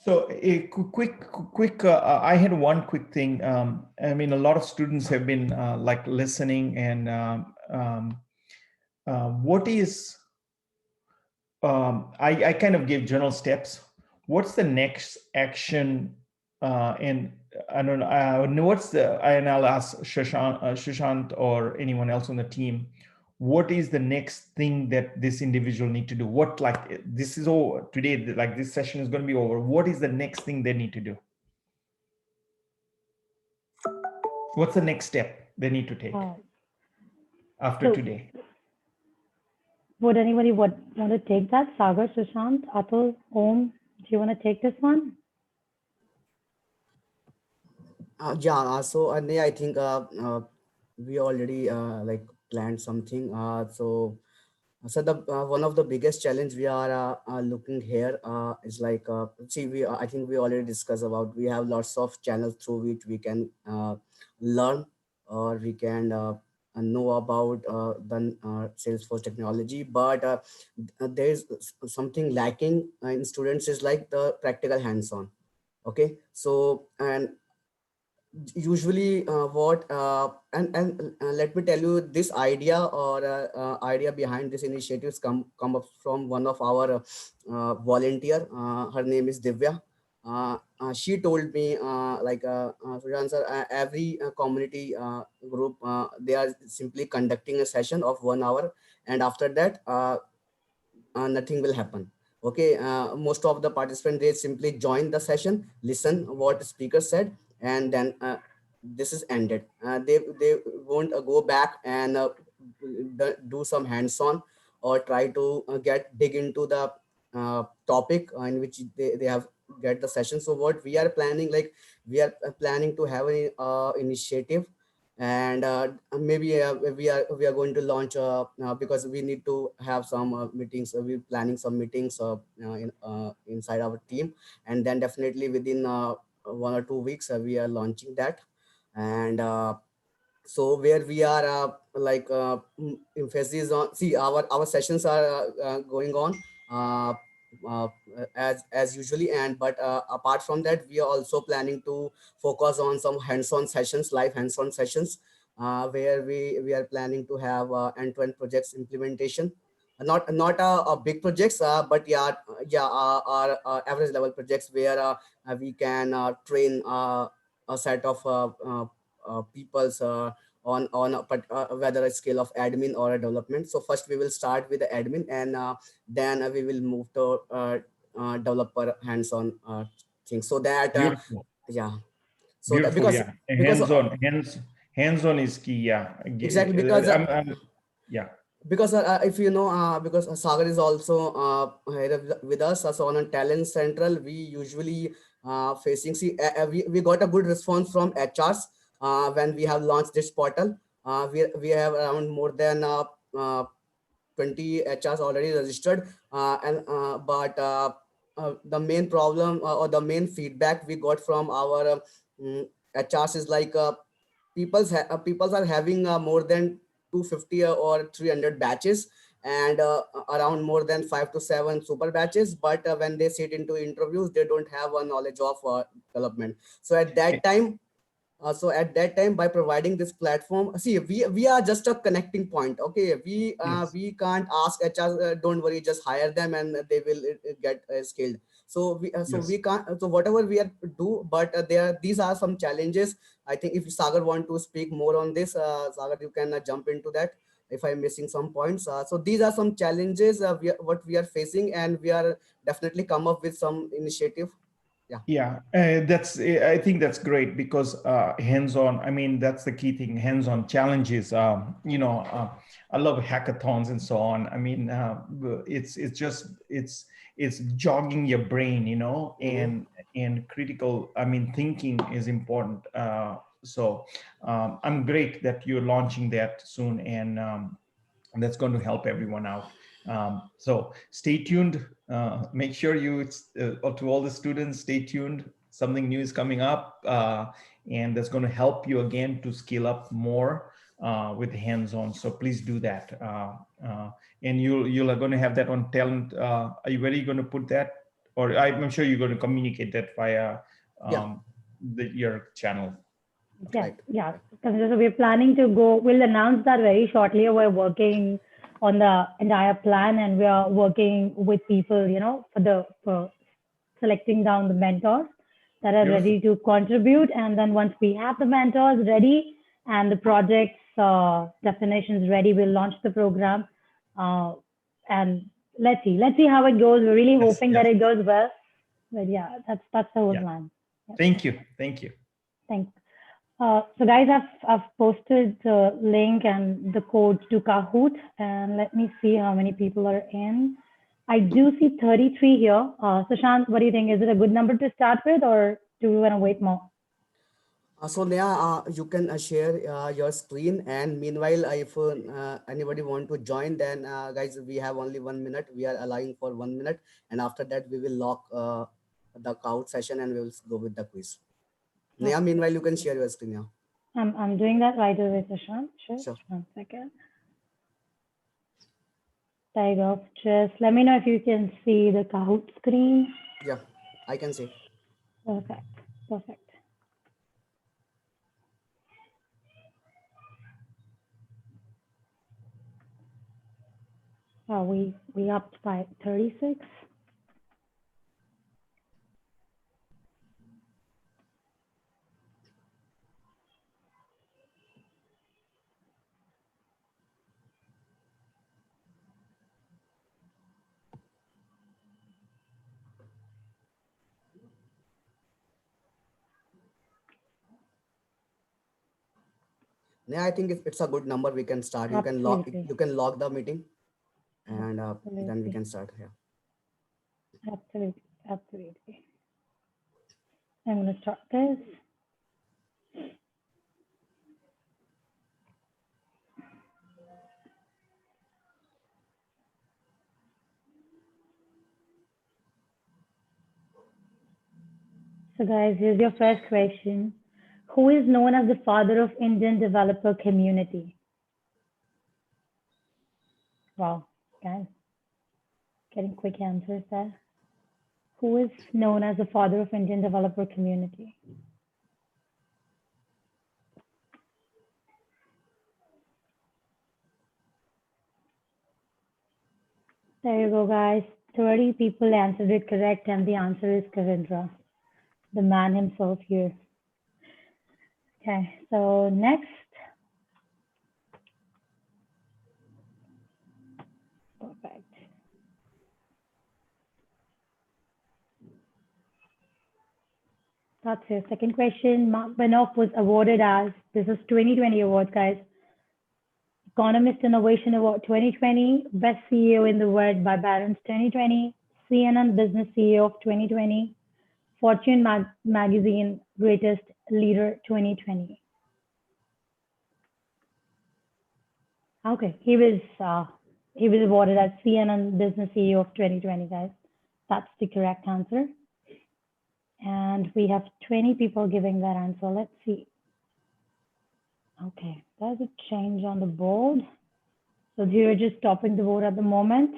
So a quick. I had one quick thing. A lot of students have been like listening, and what is? I kind of gave general steps. What's the next action? And I don't know. What's the? And I'll ask Shashant or anyone else on the team. What is the next thing that this individual need to do? What, like, this is over today, like this session is going to be over. What is the next thing they need to do? What's the next step they need to take after today? Would anybody want to take that? Sagar, Sushant, Atul, Om, do you want to take this one? So I think we already planned something. So the one of the biggest challenge we are looking here is I think we already discussed about, we have lots of channels through which we can learn, or we can know about the Salesforce technology, but there is something lacking in students, is like the practical hands-on. Okay, so and usually let me tell you, this idea or idea behind this initiatives come up from one of our volunteer. Her name is Divya. She told me Sujan sir, every community group, they are simply conducting a session of 1 hour, and after that nothing will happen. Okay, most of the participants, they simply join the session, listen what the speaker said, and then this is ended. They won't go back and do some hands-on, or try to dig into the topic in which they have get the session. So what we are planning, like we are planning to have an initiative, and maybe we are going to launch because we need to have some meetings. We're planning some meetings inside our team, and then definitely within 1 or 2 weeks we are launching that. And so where we are emphasis on, see, our sessions are going on uh, uh, as usually, and but apart from that we are also planning to focus on some hands-on sessions, live hands-on sessions, where we are planning to have end-to-end projects implementation. Not big projects, but our average level projects where we can train a set of people's on whether a scale of admin or a development. So first we will start with the admin, and then we will move to developer hands-on things, so that Beautiful. yeah so that Beautiful. because Yeah. because Hands-on is key. Yeah. exactly, because Yeah. because if you know, because Sagar is also here with us. So on Talent Central, we usually facing, see, we got a good response from HRs when we have launched this portal. We have around more than 20 HRs already registered, and but the main problem or the main feedback we got from our HRs is like people's are having more than 250 or 300 batches, and around more than 5 to 7 super batches, but when they sit into interviews they don't have a knowledge of development. So at that time, by providing this platform, see, we are just a connecting point. Okay, Yes. we can't ask HR, don't worry, just hire them and they will get skilled. So Yes. we can't, so whatever we are do, but these are some challenges. I think if Sagar want to speak more on this, Sagar, you can jump into that if I'm missing some points. So these are some challenges what we are facing, and we are definitely come up with some initiative. Yeah, I think that's great because hands-on, I mean, that's the key thing, hands-on challenges. I love hackathons and so on. I mean, it's just it's jogging your brain, and critical, I mean, thinking is important. So I'm great that you're launching that soon, and that's going to help everyone out. So stay tuned. Make sure to all the students, stay tuned. Something new is coming up, and that's going to help you again to scale up more with hands-on. So please do that. And you're going to have that on talent. Are you ready? Going to put that, or I'm sure you're going to communicate that via your channel. Yeah, Right. yeah. So we're planning to go. We'll announce that very shortly. We're working on the entire plan, and we are working with people, for selecting down the mentors that are Beautiful. ready to contribute. And then once we have the mentors ready and the project's definitions ready, we'll launch the program. And let's see how it goes. We're really hoping that it goes well. But yeah, that's the whole plan. Yeah. Thank you. Thanks. So guys, I've posted the link and the code to Kahoot, and let me see how many people are in. I do see 33 here. So Shant, what do you think? Is it a good number to start with, or do we want to wait more? So Neha, you can share your screen, and meanwhile, if anybody want to join, then guys, we have only 1 minute. We are allowing for 1 minute, and after that, we will lock the Kahoot session and we will go with the quiz. Neha, meanwhile, you can share your screen now. I'm doing that right away, Shant. Sure. 1 second. Tiger, just let me know if you can see the Kahoot screen. Yeah, I can see. Perfect. We upped by 36. Yeah, I think it's a good number. We can start. You can log the meeting, and then we can start. Yeah. Absolutely. I'm going to start this. So guys, here's your first question. Who is known as the father of Indian developer community? Wow, guys, getting quick answers there. Who is known as the father of Indian developer community? There you go, guys. 30 people answered it correct, and the answer is Kavindra, the man himself here. Okay, so next. Perfect. That's your second question. Mark Benoff was awarded as, this is 2020 awards, guys. Economist Innovation Award 2020, Best CEO in the World by Barron's 2020, CNN Business CEO of 2020, Fortune Magazine Greatest Leader 2020. Okay, he was awarded as CNN Business CEO of 2020, guys. That's the correct answer. And we have 20 people giving that answer. Let's see. Okay, there's a change on the board. So you're just stopping the board at the moment.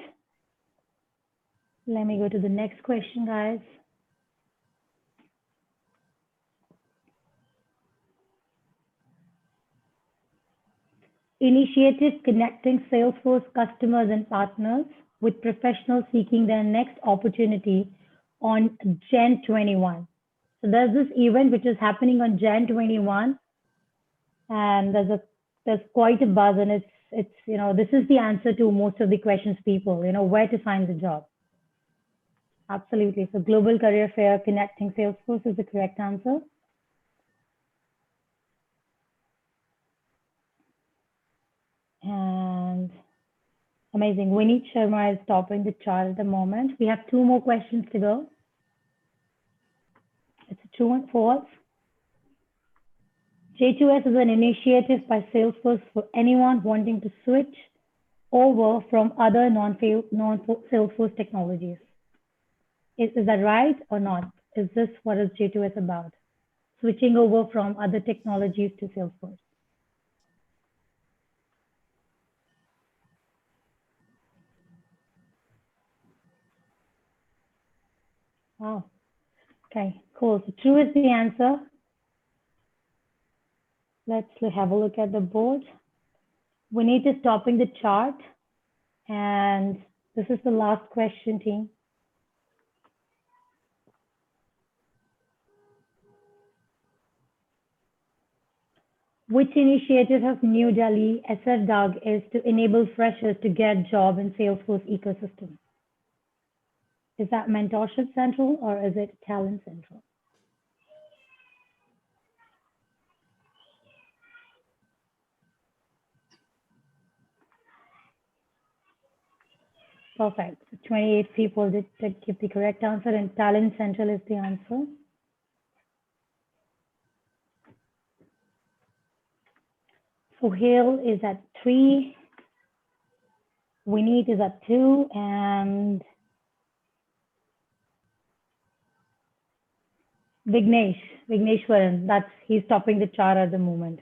Let me go to the next question, guys. Initiative connecting Salesforce customers and partners with professionals seeking their next opportunity on Jan 21. So there's this event which is happening on Jan 21, and there's quite a buzz, and it's this is the answer to most of the questions, people, where to find the job. Absolutely. So Global Career Fair connecting Salesforce is the correct answer. And amazing. Vineet Sharma is topping the chart at the moment. We have 2 more questions to go. It's a true and false. J2S is an initiative by Salesforce for anyone wanting to switch over from other non-Salesforce technologies. Is that right or not? Is this what is J2S about? Switching over from other technologies to Salesforce. Wow. Okay, cool. So true is the answer. Let's have a look at the board. Vineet is topping the chart. And this is the last question, team. Which initiative of New Delhi SFDUG is to enable freshers to get job in Salesforce ecosystem? Is that Mentorship Central or is it Talent Central? Perfect. 28 people did give the correct answer, and Talent Central is the answer. Sohail is at 3. Vineet is at 2, and Vigneshwaran, he's topping the chart at the moment.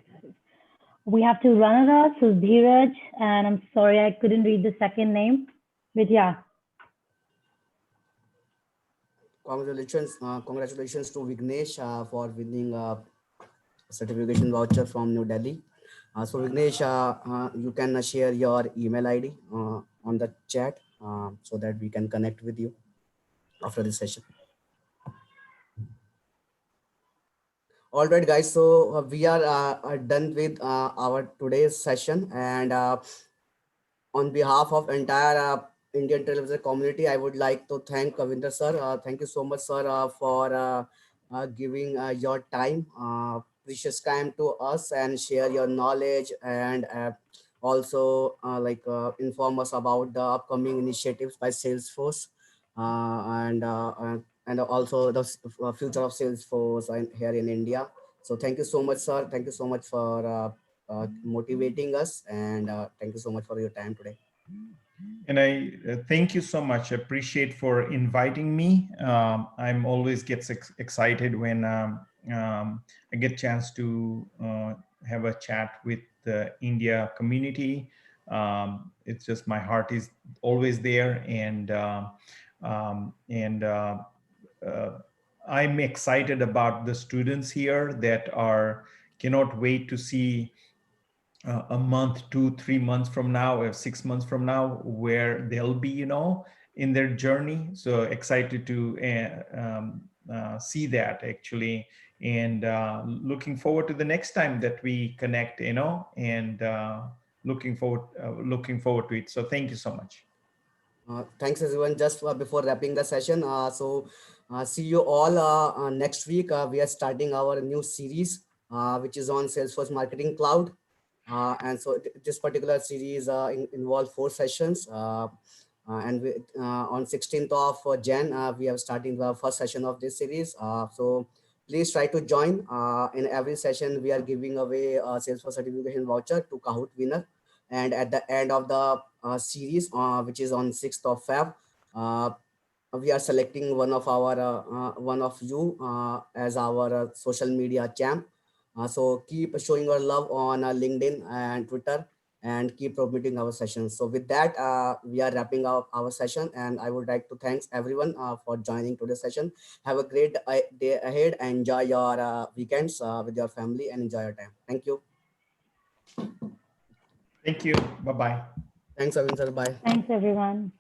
We have two runners-up, so Dheeraj, and I'm sorry I couldn't read the second name, but yeah. Congratulations to Vignesh for winning a certification voucher from New Delhi. So Vignesh, you can share your email ID on the chat so that we can connect with you after this session. All right, guys. So we are done with our today's session, and on behalf of entire Indian Trailblazer community, I would like to thank Kavindra Sir. Thank you so much, sir, for giving your time, precious time to us, and share your knowledge, and also inform us about the upcoming initiatives by Salesforce, and also the future of Salesforce here in India. So thank you so much, sir. Thank you so much for motivating us, and thank you so much for your time today. And I thank you so much. I appreciate for inviting me. I'm always gets excited when I get chance to have a chat with the India community. It's just my heart is always there, and I'm excited about the students here that cannot wait to see a month, 2-3 months from now, or 6 months from now, where they'll be, in their journey. So excited to see that actually, and looking forward to the next time that we connect, and looking forward to it. So thank you so much. Thanks everyone. Just before wrapping the session, see you all next week. We are starting our new series, which is on Salesforce Marketing Cloud. And so this particular series involves 4 sessions. And on 16th of Jan, we are starting the first session of this series. So please try to join. In every session, we are giving away a Salesforce certification voucher to Kahoot winner. And at the end of the series, which is on 6th of Feb, we are selecting one of you as our social media champ. So keep showing your love on LinkedIn and Twitter, and keep promoting our sessions. So with that, we are wrapping up our session, and I would like to thank everyone for joining today's session. Have a great day ahead, and enjoy your weekends with your family, and enjoy your time. Thank you. Thank you. Bye-bye. Thanks, Kavindra. Bye. Thanks, everyone.